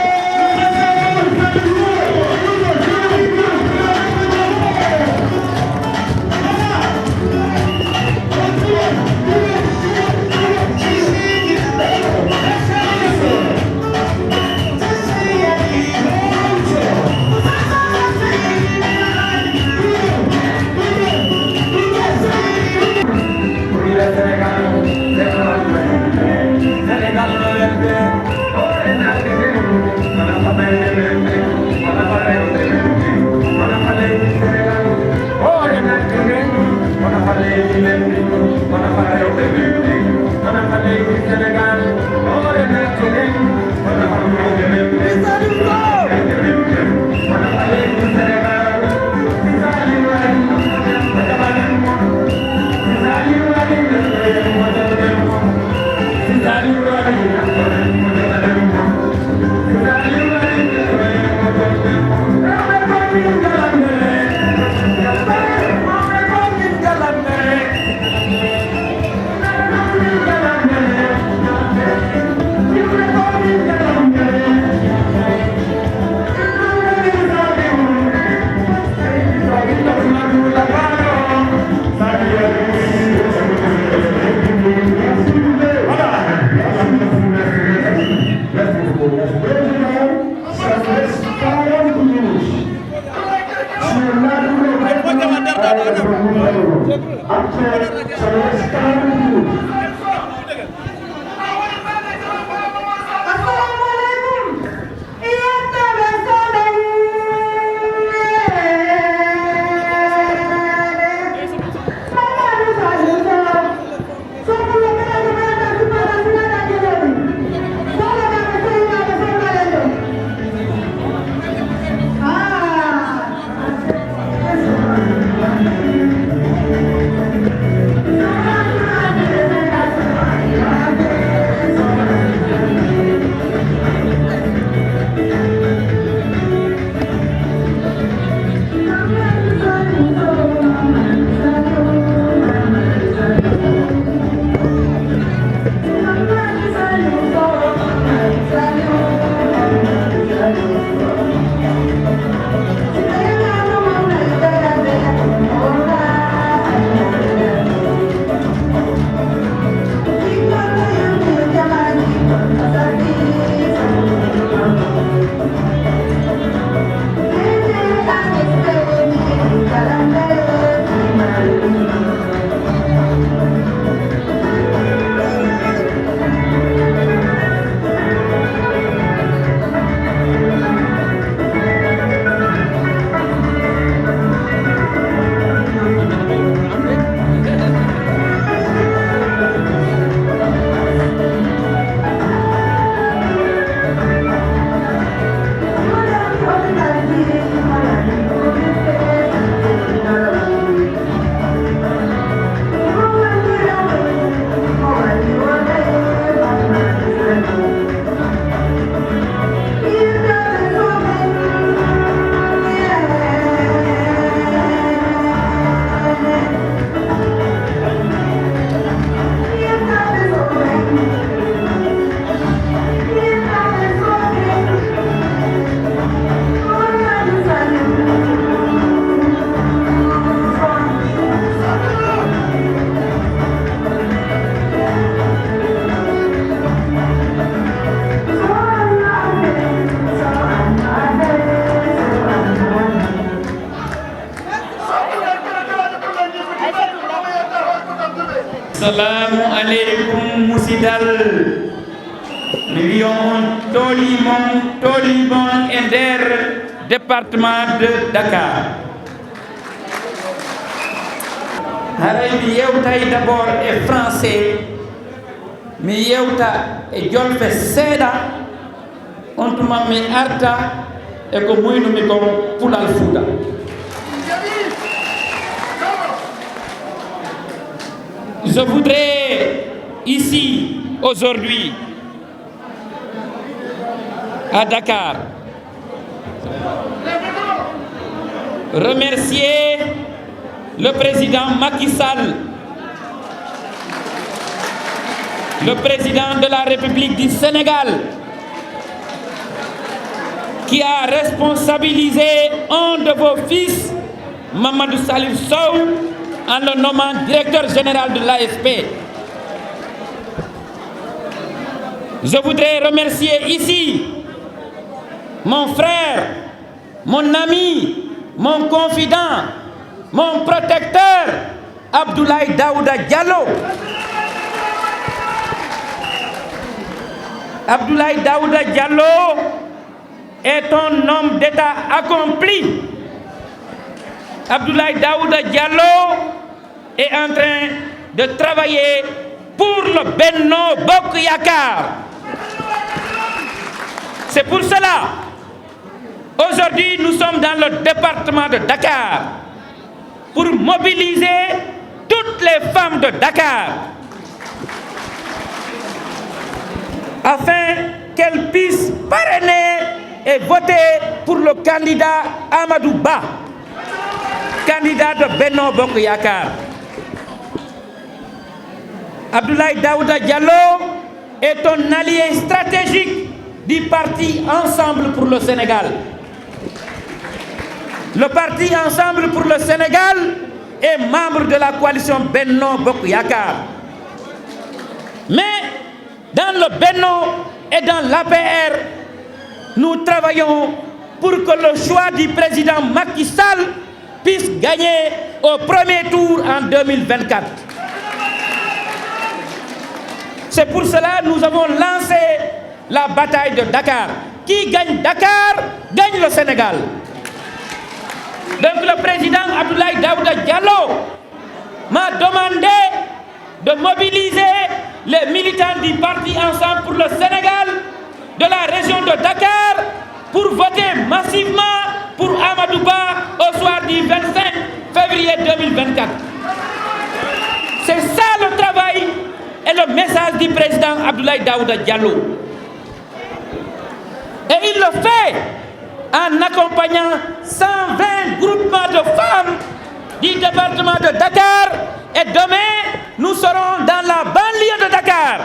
[SPEAKER 11] assalamu aleykum musidal mi wiyo on toolimon e nder département de Dakar. haray mi yewtay d'abord e français mi yewta e jolfe seeɗa on tuma mi arta e ko moynumi ko pulal Fuuta. Je voudrais ici, aujourd'hui, à Dakar, remercier le président Macky Sall, le président de la République du Sénégal, qui a responsabilisé un de vos fils, Mamadou Salif Sow, en le nommant directeur général de l'ASP. Je voudrais remercier ici mon frère, mon ami, mon confident, mon protecteur, Abdoulaye Daouda Diallo. Abdoulaye Daouda Diallo est un homme d'État accompli. Abdoulaye Daouda Diallo est en train de travailler pour le Benno Bokk Yakaar. C'est pour cela, aujourd'hui, nous sommes dans le département de Dakar pour mobiliser toutes les femmes de Dakar afin qu'elles puissent parrainer et voter pour le candidat Amadou Ba, candidat de Benno Bokk Yakaar. Abdoulaye Daouda Diallo est un allié stratégique du parti Ensemble pour le Sénégal. Le parti Ensemble pour le Sénégal est membre de la coalition Benno Bokk Yakaar. Mais dans le Benno et dans l'APR, nous travaillons pour que le choix du président Macky Sall puisse gagner au premier tour en 2024. C'est pour cela que nous avons lancé la bataille de Dakar. Qui gagne Dakar, gagne le Sénégal. Donc le président Abdoulaye Daouda Diallo m'a demandé de mobiliser les militants du parti Ensemble pour le Sénégal de la région de Dakar pour voter massivement pour Amadou Ba au soir du 25 février 2024. C'est ça le travail et le message du président Abdoulaye Daouda Diallo. Et il le fait en accompagnant 120 groupements de femmes du département de Dakar. Et demain, nous serons dans la banlieue de Dakar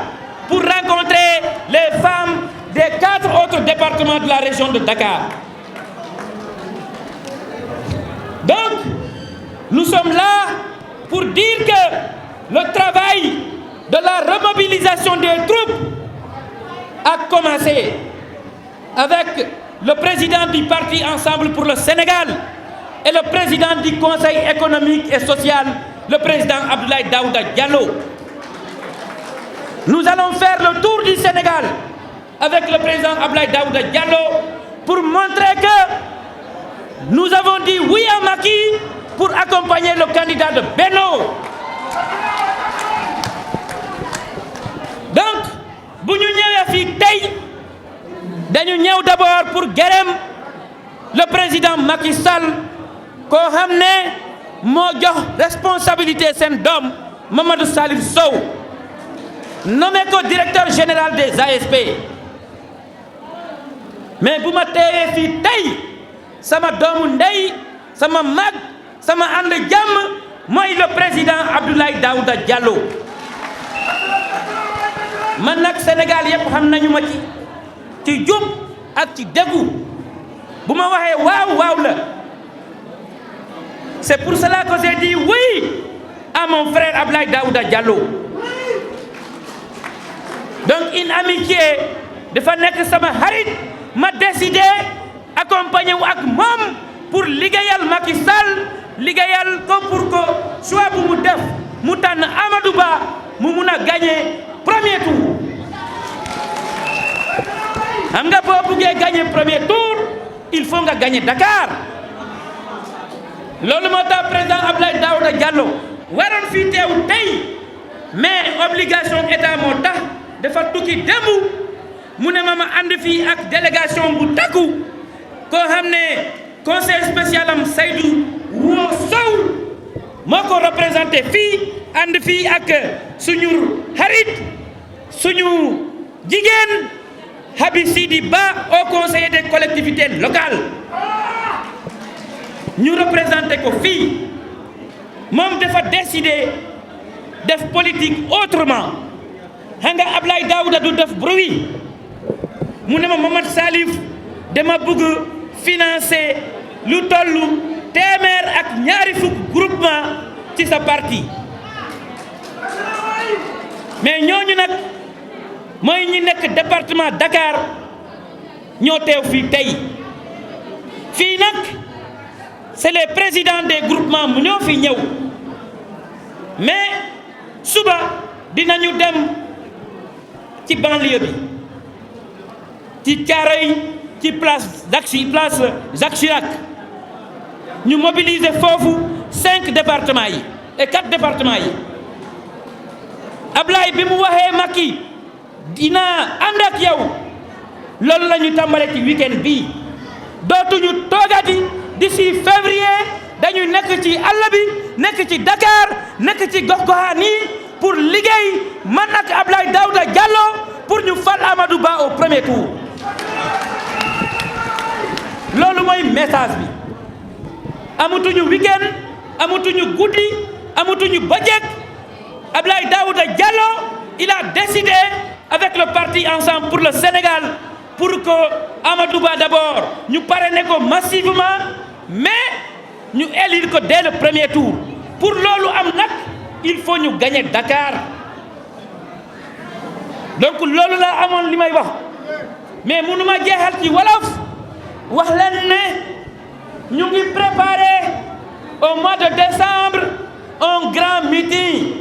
[SPEAKER 11] pour rencontrer les femmes des 4 autres départements de la région de Dakar. Donc, nous sommes là pour dire que le travail de la remobilisation des troupes a commencé avec le président du parti Ensemble pour le Sénégal et le président du Conseil économique et social, le président Abdoulaye Daouda Diallo. Nous allons faire le tour du Sénégal avec le président Abdoulaye Daouda Diallo pour montrer que nous avons dit oui à Macky pour accompagner le candidat de Benno. Donc, bu ñu ñëwee fii tey dañu ñëw d'abord pour gërëm le président Macky Sall koo xam ne moo jox responsabilité seen doom Mamadou Salif Sow nommé ko directeur général des ASP. Mais bu ma teewee fii tey sama doomu ndey sama mag sama ànd jàmm mooy le président Abdoulaye Daouda Diallo. man nag Sénégal yëpp xam nañu ma ci jub ak ci déggu bu ma waxee waaw waaw la. C'est pour cela que j'ai dit oui à mon frère Abdoulaye Daouda Diallo. Donc une amitié dafa nekk sama xarit ma décidé accompagner wu ak moom pour liggéeyal Macky Sall liggéeyal ko pour que choix bu mu def mu tànn Amadou Ba mu mun a gagner premier tour xam nga boo buggee gagner premier tour il faut nga gagner Dakar loolu moo tax président Abdoulaye Daouda Diallo waroon fii teew tey mais obligation état moo tax dafa tukki démb mu ne ma ànd fii ak délégation bu takku koo xam ne conseil spécial am Seydou Wo Sow moo ko représenté fii ànd fii ak suñu xarit suñu jigéen Habi Sidi Ba au conseiller des collectivités locales ñu représenté ko fii moom dafa décidé def politique autrement xam nga Abdoulaye Daouda du def bruit mu ne ma Mamadou Salif dama bëgg financer lu tollu téeméer ak ñaari fukk groupement ci sa parti mais ñooñu nag mooy ñi nekk département Dakar ñoo teew fii tey fii nag c'est les présidents des groupements mu ñoo fi ñëw mais suba dinañu dem ci banlieue bi ci Thiaroye ci place Jacques Chirac ñu mobiliser foofu 5 départements yi et 4 départements yi Ablaye bi mu waxee Macky dina ànd ak yow loolu la ñu tàmbale ci week-end bii dootuñu toogati d'ici février dañuy nekk ci àll bi nekk ci Dakar nekk ci gox-goxaan yi pour liggéey man ak Abdoulaye Daouda Diallo pour ñu fal Amadou Ba au premier tour loolu mooy message bi amatuñu week-end amatuñu guddi amatuñu bëccëg Abdoulaye Daouda Diallo il a décidé avec le parti Ensemble pour le Sénégal pour que Amadou Ba d'abord ñu parrainer ko massivement mais ñu élire ko dès le premier tour pour loolu am nag il faut ñu gagner Dakar donc loolu la amoon li may wax mais mënuma jeexal ci wolof wax leen ne ñu ngi préparer au mois de décembre un grand meeting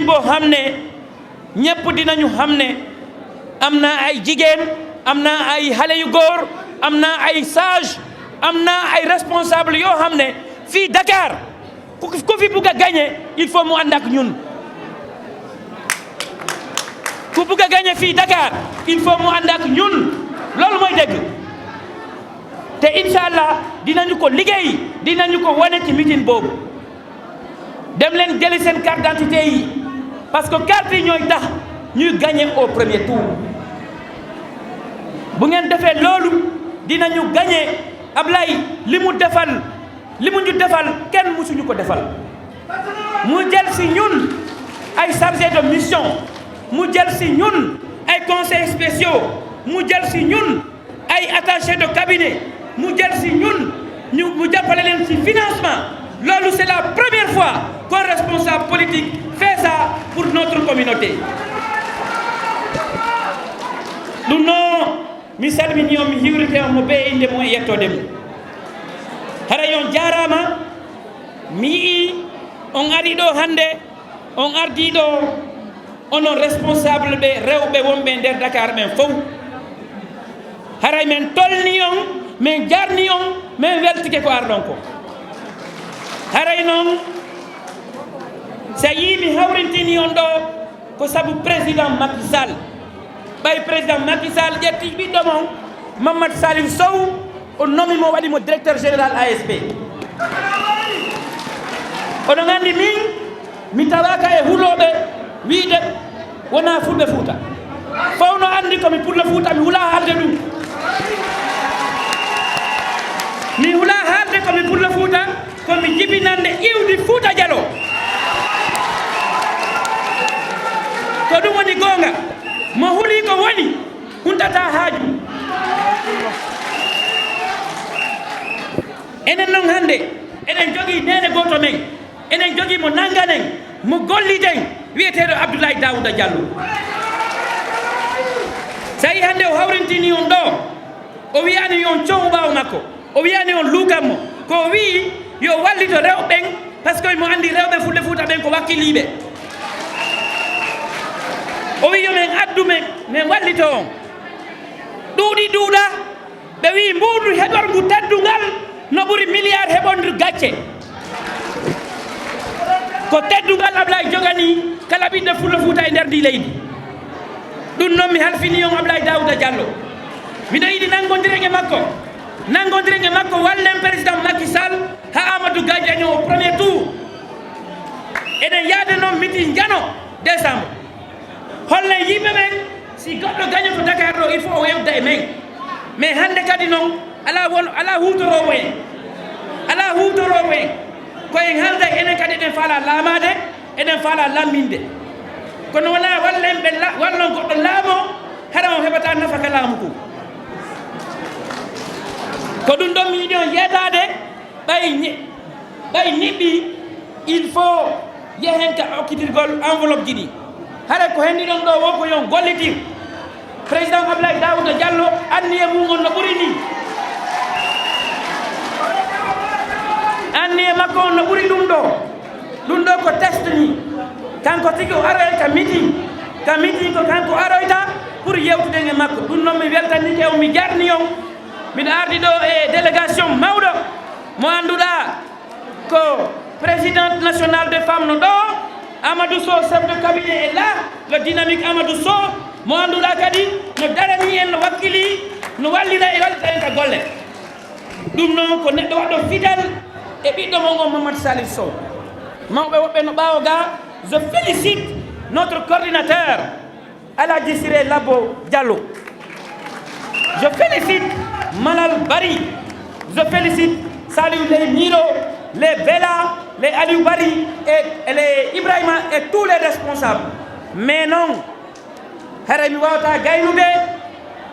[SPEAKER 11] boo xam ne ñëpp dinañu xam ne am na ay jigéen am na ay xale yu góor am na ay sage am na ay responsable yoo xam ne fii Dakar ku fi bugg a gagner il faut mu ànd ak ñun ku bugg a gagner fii Dakar il faut mu ànd ak ñun loolu mooy dëgg te incha allah dinañu ko liggéey dinañu ko wane ci meeting boobu dem leen jëli seen carte d'identité yi parce que carte yi ñooy tax ñuy gagner au premier tour bu ngeen defee loolu dinañu gagner Ablaye li mu ñu defal kenn mësuñu ko defal mu jël si ñun ay chargé de mission mu jël si ñun ay conseils spéciaux mu jël si ñun ay attachés de cabinet mu jël si ñun mu jàppale leen si financement loolu c'est la première fois qu'un responsable politique fait ça pour notre communauté ɗum noon mi salmini on mi hiwrite on mo ɓe inde mum e yettode mum haray on jarama mi yii on ari ɗo hannde on ardi ɗo onon responsable ɓe rewɓe wonɓe nder Dakar ɓen fof haray min tolni on min jarni on min weltike ko arɗon ko haray noon so yii mi hawrintini on ɗo ko sabu président Macky Sall ɓay président Macky Sall ƴetti ɓiɗɗo mon Mamadou Salif Sow o nomi mo waɗimo directeur général ASP oɗon anndi min mi tawaka e huuloɓe wiide wona fulɓe Fouta fawno anndi komi pullo Fouta mi hula haalde ɗum mi hula haalde komi pullo Fouta komi jibinande iwdi Fouta Dialo ko ɗum woni goonga mo huli ko woni huntata haaju enen noon hannde eɗen jogii nene gooto men enen jogii mo nanganen mo golliten wiyeteeɗo Abdoulaye Daouda Diallo so yi hannde o hawrintini on ɗo o wiyani on cohu ɓaawo makko o wiyani on luukanmo ko wii yo wallito rewɓen par ce que mo andi rewɓe fulɓe Fouta ɓen ko wakkiliɓe o wi yomin addu min wallito on ɗuuɗi duuɗa ɓe wi mbundu heɓorngu teddungal no ɓuri milliard heɓondu gacce ko teddungal Ablaye jogani kala ɓiɗɗo fullo Fouta e nder ndi leydi ɗum noon mi halfini on Ablaye Daouda Diallo miɗo yiɗi nanngodiren e makko wallen président Macky Sall ha Amadou Gadiagne au premier tour eɗen yaade noon meeting jano décembre holle yimɓe ɓen si goɗɗo gañoto Dakar ɗo il faut o yewda e men mais hannde kadi noon ala hutorowo en koyen haalda enen kadi eɗen faala laamade eɗen faala lamminde kono wona wallen ɓe wallon goɗɗo laamo hara o heɓata nafaka laamu ko ɗum ɗon mi yiɗi on yeetade ɓay niɓɓi il faut yehen ka okkitirgol enveloppe ji ɗi hara ko henndi ɗon ɗo wo ko yon gollitir président Ablaye Daouda Diallo anni e mum on no ɓuri ni anni e makko on no ɓuri ɗum ɗo ko test ni kanko tigi o aroy ka meeting ko kanko aroyta pour yewtude e makko ɗum noon mi weltanike on mi jarni on miɗo ardi ɗo e délégation mawɗo mo annduɗa ko présidente nationale des femmes no ɗo Amadou Sow chef de cabinet est là le dynamique Amadou Sow mo annduɗa kadi no darani en no wakkili no wallira e wallita en ka golle ɗum noon ko neɗɗo waɗɗo fidèle e ɓiɗɗo mon on Mamadou Salif Sow mawɓe woɓɓe no ɓaawo ga je félicite notre coordinateur Aladji Siré Labo Diallo je félicite Malal Bari je félicite Saliou Ley Milo les Bella les Aliou Bari et les Ibrahima et tous les responsables mais non hara mi wawata gaynude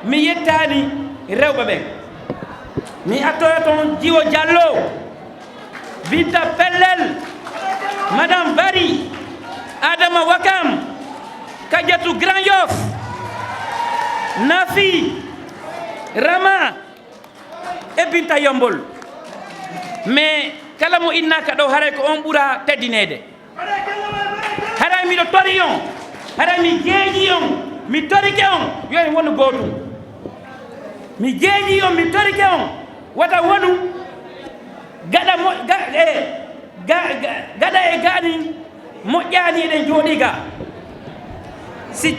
[SPEAKER 11] mi yettani rewɓe ɓen mi attoya toon Djiwo Diallo Binta Pellel Madame Bari Adama Wakam Kadiatou Grand Yoff Nafi Rama e Binta Yombol mais kala mo innaka ɗo haray ko on ɓuura teddinede haray miɗo tori on haray mi jeeji on mi torike on yo en wonu gootum mi jeeji on mi torike on wata wonu gaɗa e gaani moƴƴaani eɗen jooɗi ga si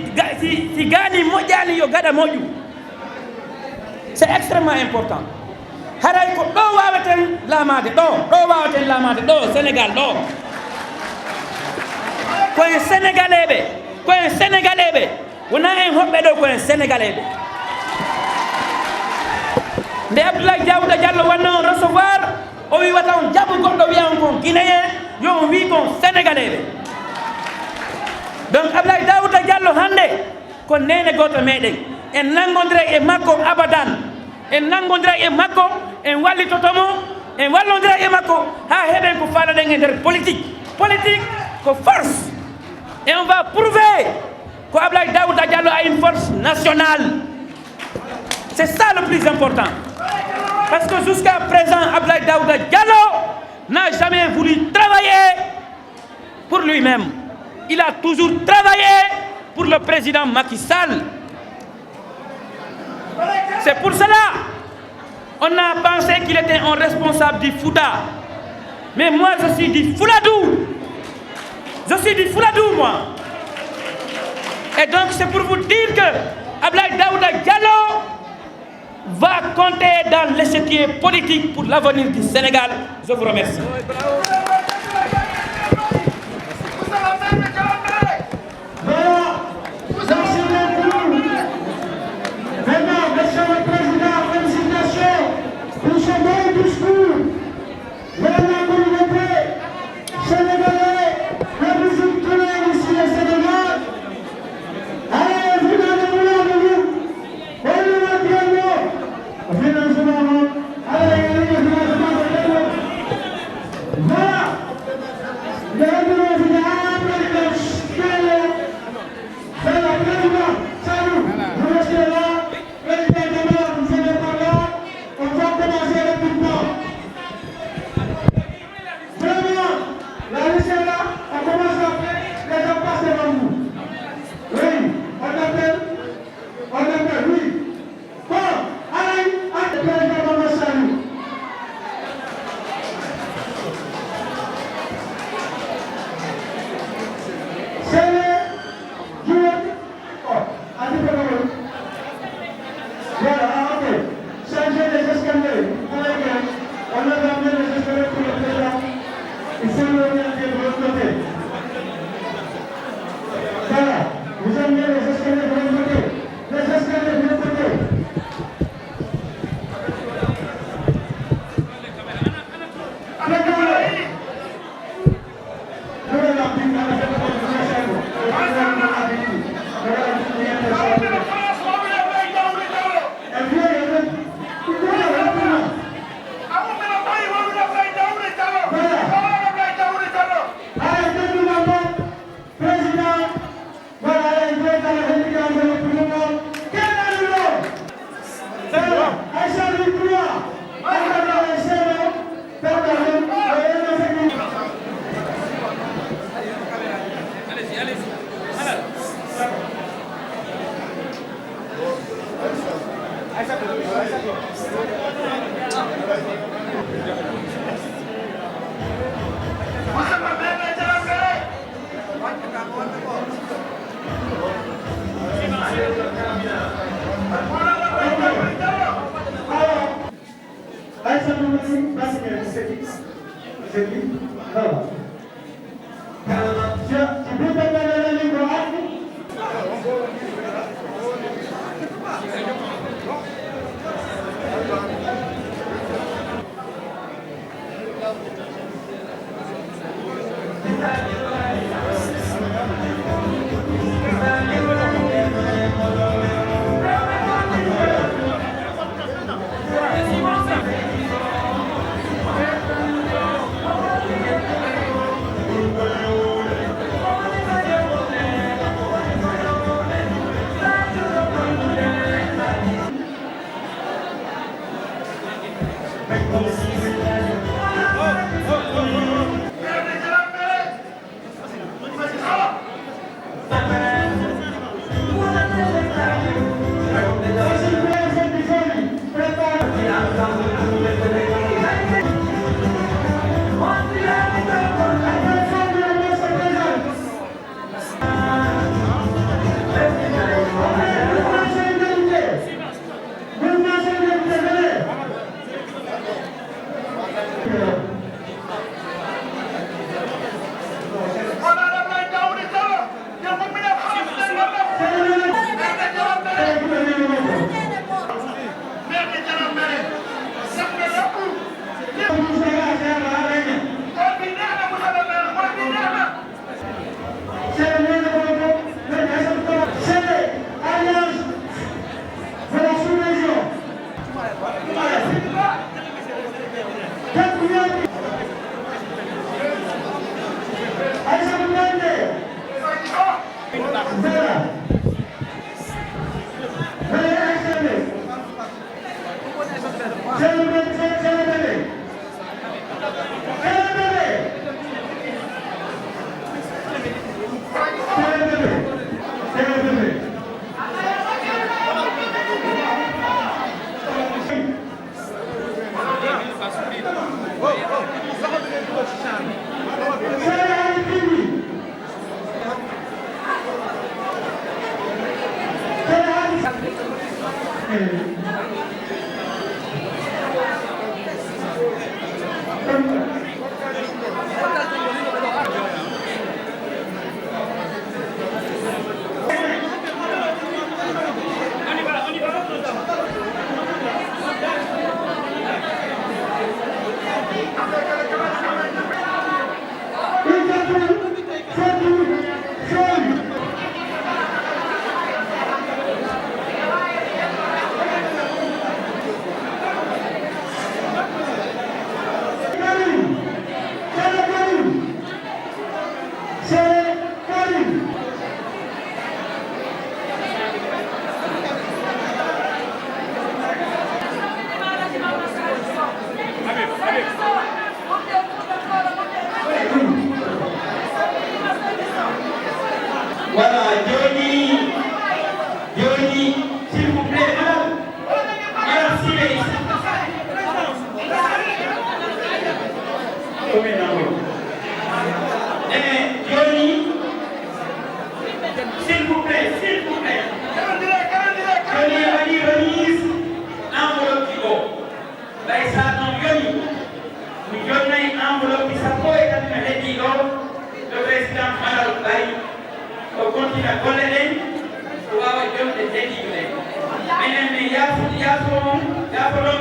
[SPEAKER 11] gaani moƴƴaani yo gaɗa moƴƴu c'est extrêmement important haray ko ɗo wawaten laamade ɗo Sénégal ɗo koyen sénégalais wona en hoɓɓe ɗo koyen sénégalais ɓe nde Abdoulaye Daouda Diallo wanno on recevoir o wi wata on jaɓu goɗɗo wiya on kon guinéen yo on wi kon sénégalais ɓe donc Abdoulaye Daouda Diallo hannde ko nene goto meɗen en nangodira e makko abadan en nangodira e makko en wallitotomo en wallodira e makko ha heɓen ko faalaɗen e nder politique ko force et on va prouver que Abdoulaye Daouda Diallo a une force nationale c'est ça le plus important parce que jusqu'à présent Abdoulaye Daouda Diallo n'a jamais voulu travailler pour lui-même il a toujours travaillé pour le président Macky Sall c'est pour cela on a pensé qu'il était un responsable du Fouta. Mais moi, je suis du Fouladou. Moi. Et donc, c'est pour vous dire que Abdoulaye Daouda Diallo va compter dans l'échiquier politique pour l'avenir du Sénégal. Je vous remercie.
[SPEAKER 2] Voilà. Voilà, ok. Changer les escaliers. On a ramené les escaliers pour le président. Il faut le regarder de l'autre côté. Voilà, vous amenez les escaliers de l'autre côté. Les escaliers de l'autre côté.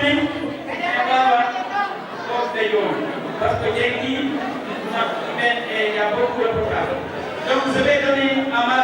[SPEAKER 11] Djongomé, parce que j'ai dit, il y a beaucoup de programmes. Donc je vais donner à ma